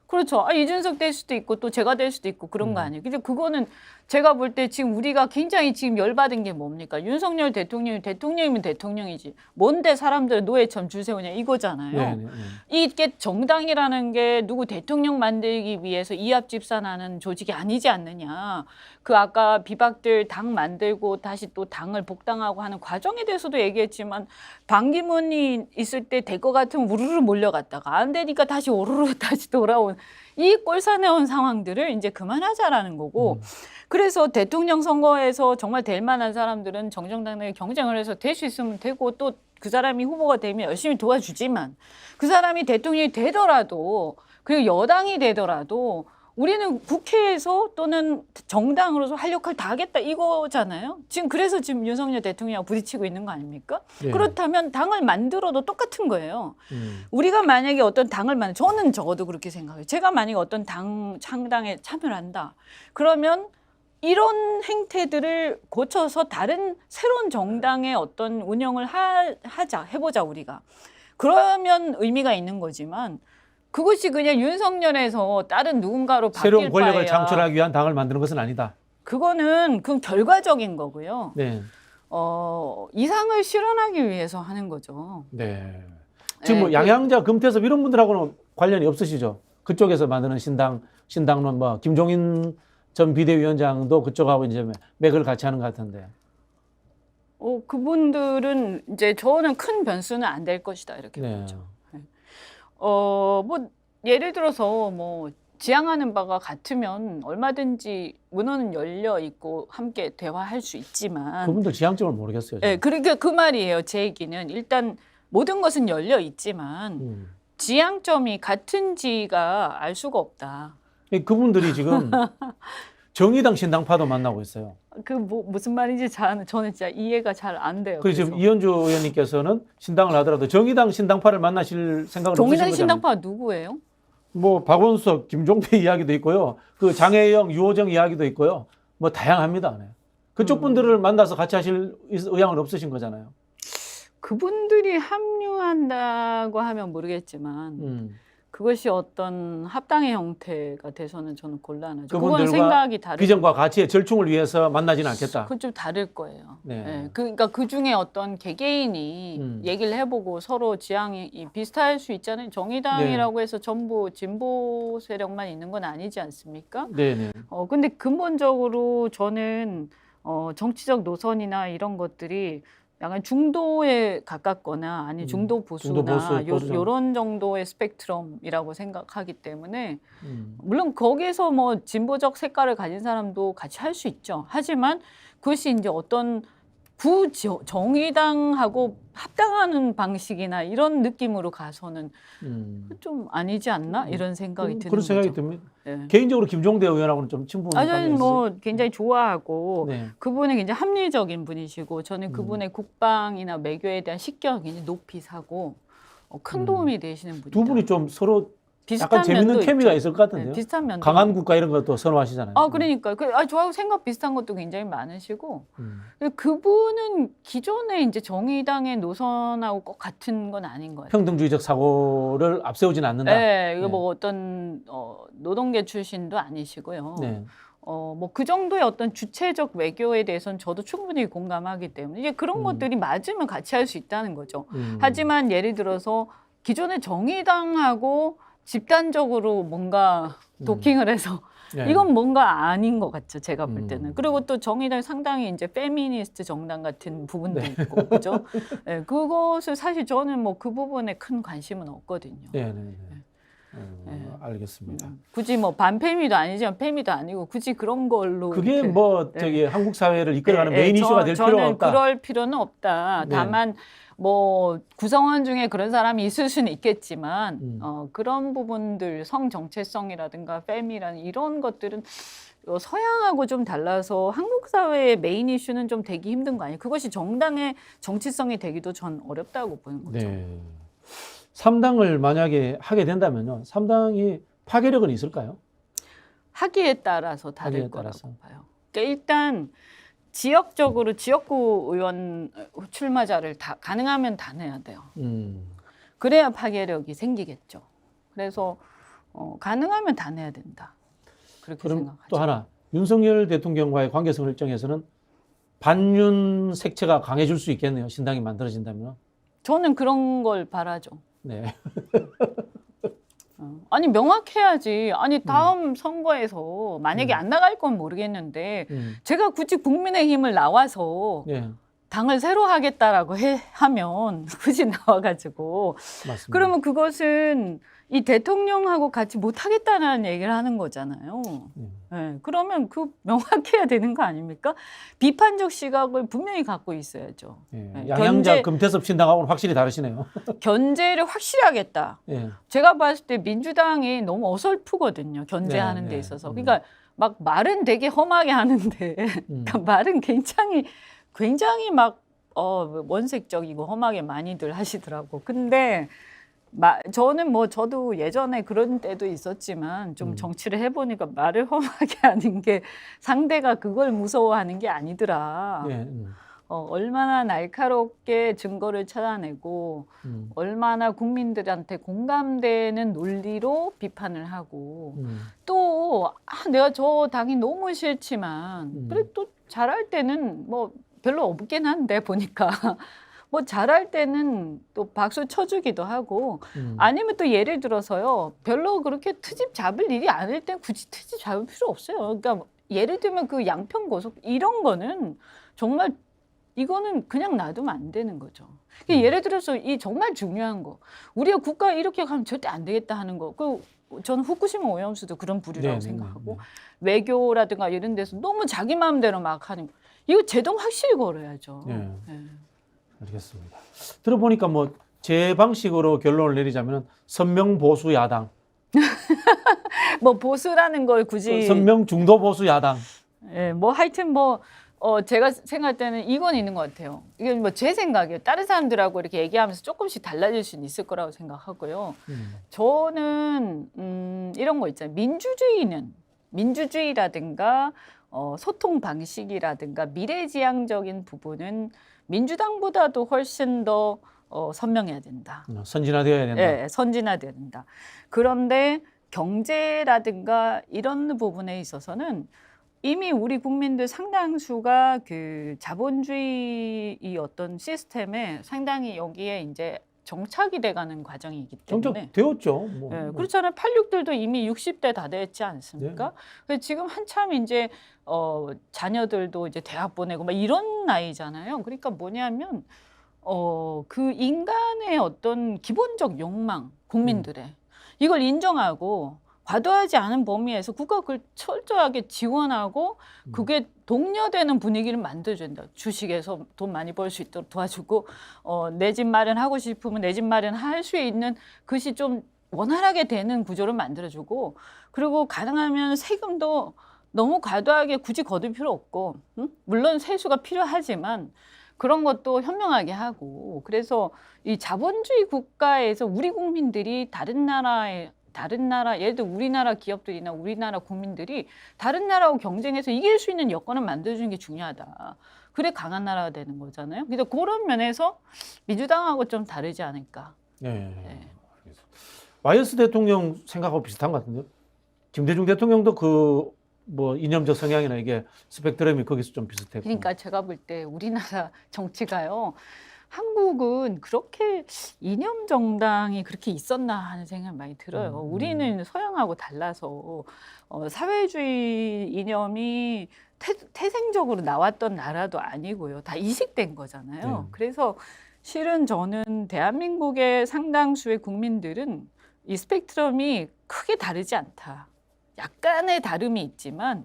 그렇죠. 아, 이준석 될 수도 있고 또 제가 될 수도 있고 그런 거 음. 아니에요. 근데 그거는 제가 볼 때 지금 우리가 굉장히 지금 열받은 게 뭡니까? 윤석열 대통령이 대통령이면 대통령이지. 뭔데 사람들 노예처럼 줄 세우냐 이거잖아요. 네, 네, 네. 이게 정당이라는 게 누구 대통령 만들기 위해서 이합집산하는 조직이 아니지 않느냐. 그 아까 비박들 당 만들고 다시 또 당을 복당하고 하는 과정에 대해서도 얘기했지만 반기문이 있을 때 될 것 같으면 우르르 몰려갔다가 안 되니까 다시 오르르 다시 돌아온 이 꼴사내온 상황들을 이제 그만하자라는 거고 그래서 대통령 선거에서 정말 될 만한 사람들은 정정당당하게 경쟁을 해서 될 수 있으면 되고 또 그 사람이 후보가 되면 열심히 도와주지만 그 사람이 대통령이 되더라도 그리고 여당이 되더라도 우리는 국회에서 또는 정당으로서 할 역할 다 하겠다 이거잖아요. 지금 그래서 지금 윤석열 대통령하고 부딪히고 있는 거 아닙니까? 네. 그렇다면 당을 만들어도 똑같은 거예요. 음. 우리가 만약에 어떤 당을 저는 적어도 그렇게 생각해요. 제가 만약에 어떤 당 창당에 참여를 한다. 그러면 이런 행태들을 고쳐서 다른 새로운 정당의 어떤 운영을 해보자 우리가. 그러면 의미가 있는 거지만 그것이 그냥 윤석열에서 다른 누군가로 바뀔 새로운 권력을 바에야 창출하기 위한 당을 만드는 것은 아니다. 그거는 그 결과적인 거고요. 네. 이상을 실현하기 위해서 하는 거죠. 네. 지금 뭐 네, 양양자, 금태섭 이런 분들하고는 관련이 없으시죠? 그쪽에서 만드는 신당론 뭐 김종인 전 비대위원장도 그쪽하고 이제 맥을 같이 하는 것 같은데. 그분들은 이제 저는 큰 변수는 안 될 것이다 이렇게 네. 보죠. 뭐 예를 들어서 뭐 지향하는 바가 같으면 얼마든지 문호는 열려 있고 함께 대화할 수 있지만 그분들 지향점을 모르겠어요. 네, 그러니까 그 말이에요. 제 얘기는 일단 모든 것은 열려 있지만 지향점이 같은지가 알 수가 없다. 그분들이 지금 정의당 신당파도 만나고 있어요. 그 무슨 말인지 저는 진짜 이해가 잘 안 돼요. 그래서 지금 이현주 의원님께서는 신당을 하더라도 정의당 신당파를 만나실 생각은 없으신 정의당 거잖아요. 신당파 누구예요? 뭐 박원석, 김종배 이야기도 있고요. 그 장혜영, 유호정 이야기도 있고요. 뭐 다양합니다. 네. 그쪽 분들을 만나서 같이 하실 의향은 없으신 거잖아요. 그분들이 합류한다고 하면 모르겠지만 그것이 어떤 합당의 형태가 돼서는 저는 곤란하죠. 그건 생각이 다르죠. 비전과 가치의 절충을 위해서 만나지는 않겠다. 그건 좀 다를 거예요. 네. 네. 그러니까 그 중에 어떤 개개인이 얘기를 해보고 서로 지향이 비슷할 수 있잖아요. 정의당이라고 해서 전부 진보 세력만 있는 건 아니지 않습니까? 네네. 근데 근본적으로 저는 정치적 노선이나 이런 것들이 약간 중도에 가깝거나 아니 중도 보수나 요런 정도의 스펙트럼이라고 생각하기 때문에 물론 거기서 뭐 진보적 색깔을 가진 사람도 같이 할 수 있죠. 하지만 그것이 이제 어떤 정의당하고 합당하는 방식이나 이런 느낌으로 가서는 좀 아니지 않나 이런 생각이 드는 그런 생각이 거죠. 듭니다. 네. 개인적으로 김종대 의원하고는 좀 친분이 저는 뭐 굉장히 좋아하고 네. 그분은 굉장히 합리적인 분이시고 저는 그분의 국방이나 외교에 대한 식견을 굉장히 높이 사고 큰 도움이 되시는 분이다. 두 분이 좀 서로 비슷한 약간 재밌는 면도 케미가 있죠. 있을 것 같은데요. 네, 비슷한 면도 강한 국가 이런 것도 선호하시잖아요. 그러니까 저하고 생각 비슷한 것도 굉장히 많으시고 그분은 기존에 이제 정의당의 노선하고 꼭 같은 건 아닌 것 같아요. 평등주의적 사고를 앞세우지는 않는다. 네, 이거 뭐 어떤 노동계 출신도 아니시고요. 네. 뭐 그 정도의 어떤 주체적 외교에 대해서는 저도 충분히 공감하기 때문에 이제 그런 것들이 맞으면 같이 할 수 있다는 거죠. 하지만 예를 들어서 기존의 정의당하고 집단적으로 뭔가 도킹을 해서 네. 이건 뭔가 아닌 것 같죠. 제가 볼 때는. 그리고 또 정의당 상당히 이제 페미니스트 정당 같은 부분도 있고 그죠? 네, 그것을 사실 저는 뭐 그 부분에 큰 관심은 없거든요. 네, 네, 네. 알겠습니다. 굳이 뭐 반페미도 아니지만 페미도 아니고 굳이 그런 걸로 그게 이렇게. 뭐 저기 한국 사회를 이끌어가는 메인 이슈가 될 필요가 저는 없다. 그럴 필요는 없다. 네. 다만 뭐 구성원 중에 그런 사람이 있을 수는 있겠지만 그런 부분들 성 정체성이라든가 페미라는 이런 것들은 서양하고 좀 달라서 한국 사회의 메인 이슈는 좀 되기 힘든 거 아니에요? 그것이 정당의 정치성이 되기도 전 어렵다고 보는 거죠. 네. 3당을 만약에 하게 된다면요. 3당이 파괴력은 있을까요? 하기에 따라서 다를 하기에 거라고 따라서. 봐요. 그러니까 일단 지역적으로 지역구 의원 출마자를 다 가능하면 다 내야 돼요. 그래야 파괴력이 생기겠죠. 그래서 가능하면 다 내야 된다. 그렇게 그럼 생각하죠. 또 하나 윤석열 대통령과의 관계성을 일정에서는 반윤 색채가 강해질 수 있겠네요. 신당이 만들어진다면. 저는 그런 걸 바라죠. 네. 아니 명확해야지. 아니 다음 선거에서 만약에 안 나갈 건 모르겠는데 제가 굳이 국민의힘을 나와서 네. 당을 새로 하겠다라고 하면 굳이 나와가지고 맞습니다. 그러면 그것은 이 대통령하고 같이 못 하겠다는 얘기를 하는 거잖아요. 네, 그러면 그 명확해야 되는 거 아닙니까? 비판적 시각을 분명히 갖고 있어야죠. 네. 네, 양양자 금태섭 신당하고는 확실히 다르시네요. 견제를 확실히 하겠다. 네. 제가 봤을 때 민주당이 너무 어설프거든요. 견제하는 네, 데 네. 있어서. 그러니까 막 말은 되게 험하게 하는데 그러니까 말은 굉장히 막 원색적이고 험하게 많이들 하시더라고. 근데 저는 뭐 저도 예전에 그런 때도 있었지만 좀 정치를 해보니까 말을 험하게 하는 게 상대가 그걸 무서워하는 게 아니더라. 네. 얼마나 날카롭게 증거를 찾아내고 얼마나 국민들한테 공감되는 논리로 비판을 하고 또 내가 저 당이 너무 싫지만 그래 또 잘할 때는 뭐 별로 없긴 한데 보니까 뭐 잘할 때는 또 박수 쳐주기도 하고 아니면 또 예를 들어서요 별로 그렇게 트집 잡을 일이 아닐 땐 굳이 트집 잡을 필요 없어요. 그러니까 예를 들면 그 양평고속 이런 거는 정말 이거는 그냥 놔두면 안 되는 거죠. 예를 들어서 이 정말 중요한 거 우리가 국가 이렇게 가면 절대 안 되겠다 하는 거 저는 후쿠시마 오염수도 그런 부류라고 생각하고 외교라든가 이런 데서 너무 자기 마음대로 막 하는 거 이거 제동 확실히 걸어야죠. 네. 알겠습니다. 들어보니까 뭐 제 방식으로 결론을 내리자면 선명 보수 야당, 뭐 보수라는 걸 굳이 선명 중도 보수 야당. 뭐 하여튼 뭐 제가 생각할 때는 이건 있는 것 같아요. 이게 뭐 제 생각이에요. 다른 사람들하고 이렇게 얘기하면서 조금씩 달라질 수는 있을 거라고 생각하고요. 저는 이런 거 있잖아요. 민주주의라든가 소통 방식이라든가 미래지향적인 부분은 민주당보다도 훨씬 더 선명해야 된다. 선진화되어야 된다. 네, 선진화돼야 된다. 그런데 경제라든가 이런 부분에 있어서는 이미 우리 국민들 상당수가 그 자본주의 이 어떤 시스템에 상당히 여기에 이제 정착이 돼가는 과정이기 때문에 정착되었죠. 뭐. 네, 그렇잖아요. 86들도 이미 60대 다 됐지 않습니까? 그래서 지금 한참 이제 자녀들도 이제 대학 보내고 막 이런 나이잖아요. 그러니까 뭐냐면 그 인간의 어떤 기본적 욕망, 국민들의 이걸 인정하고 과도하지 않은 범위에서 국가가 그걸 철저하게 지원하고 그게 독려되는 분위기를 만들어준다. 주식에서 돈 많이 벌 수 있도록 도와주고 내 집 마련하고 싶으면 내 집 마련할 수 있는 것이 좀 원활하게 되는 구조를 만들어주고 그리고 가능하면 세금도 너무 과도하게 굳이 거둘 필요 없고 물론 세수가 필요하지만 그런 것도 현명하게 하고 그래서 이 자본주의 국가에서 우리 국민들이 다른 나라 예를 들어 우리나라 기업들이나 우리나라 국민들이 다른 나라하고 경쟁해서 이길 수 있는 여건을 만들어주는 게 중요하다. 그래 강한 나라가 되는 거잖아요. 그래서 그런 면에서 민주당하고 좀 다르지 않을까. 네. YS 대통령 생각하고 비슷한 것 같은데요. 김대중 대통령도 그 뭐 이념적 성향이나 이게 스펙트럼이 거기서 좀 비슷했고. 그러니까 제가 볼 때 우리나라 정치가요. 한국은 그렇게 이념 정당이 그렇게 있었나 하는 생각이 많이 들어요. 우리는 서양하고 달라서 사회주의 이념이 태생적으로 나왔던 나라도 아니고요. 다 이식된 거잖아요. 그래서 실은 저는 대한민국의 상당수의 국민들은 이 스펙트럼이 크게 다르지 않다. 약간의 다름이 있지만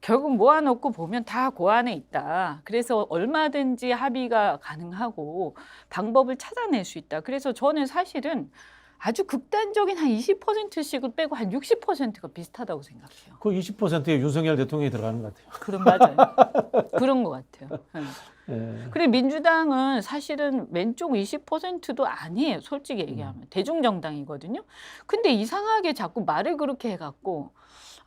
결국 모아놓고 보면 다 그 안에 있다. 그래서 얼마든지 합의가 가능하고 방법을 찾아낼 수 있다. 그래서 저는 사실은 아주 극단적인 한 20%씩을 빼고 한 60%가 비슷하다고 생각해요. 그 20%에 윤석열 대통령이 들어가는 것 같아요. 맞아요. 그런 것 같아요. 네. 그리고 민주당은 사실은 왼쪽 20%도 아니에요. 솔직히 얘기하면. 대중정당이거든요. 근데 이상하게 자꾸 말을 그렇게 해갖고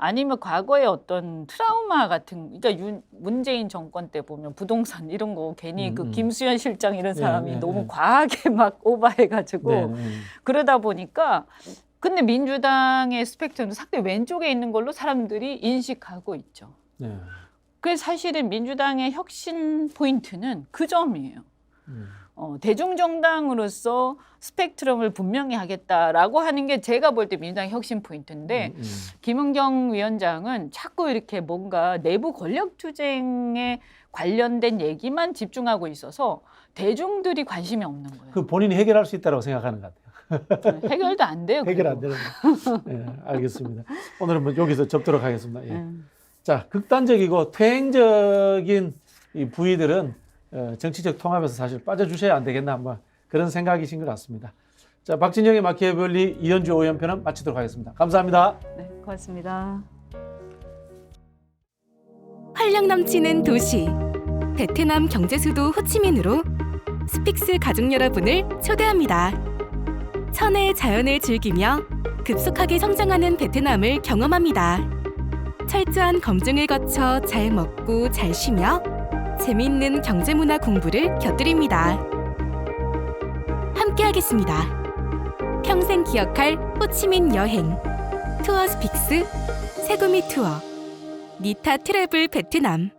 아니면 과거의 어떤 트라우마 같은 그러니까 문재인 정권 때 보면 부동산 이런 거 괜히 그 김수현 실장 이런 사람이 너무 과하게 막 오버해가지고 그러다 보니까 근데 민주당의 스펙트럼도 상당히 왼쪽에 있는 걸로 사람들이 인식하고 있죠. 네. 그래서 사실은 민주당의 혁신 포인트는 그 점이에요. 음. 대중정당으로서 스펙트럼을 분명히 하겠다라고 하는 게 제가 볼 때 민주당의 혁신 포인트인데 김은경 위원장은 자꾸 이렇게 뭔가 내부 권력 투쟁에 관련된 얘기만 집중하고 있어서 대중들이 관심이 없는 거예요. 그 본인이 해결할 수 있다고 생각하는 것 같아요. 해결도 안 돼요. 해결 안 그리고. 되는 거. 예, 알겠습니다. 오늘은 뭐 여기서 접도록 하겠습니다. 예. 자, 극단적이고 퇴행적인 이 부위들은 정치적 통합에서 사실 빠져주셔야 안 되겠나 뭐 그런 생각이신 것 같습니다. 자, 박진영의 마키아벨리 이현주 오연편은 마치도록 하겠습니다. 감사합니다. 네, 고맙습니다. 활력 넘치는 도시 베트남 경제 수도 호치민으로 스픽스 가족 여러분을 초대합니다. 천혜의 자연을 즐기며 급속하게 성장하는 베트남을 경험합니다. 철저한 검증을 거쳐 잘 먹고 잘 쉬며 재미있는 경제문화 공부를 곁들입니다. 함께하겠습니다. 평생 기억할 호치민 여행 투어 스픽스 세구미 투어 니타 트래블 베트남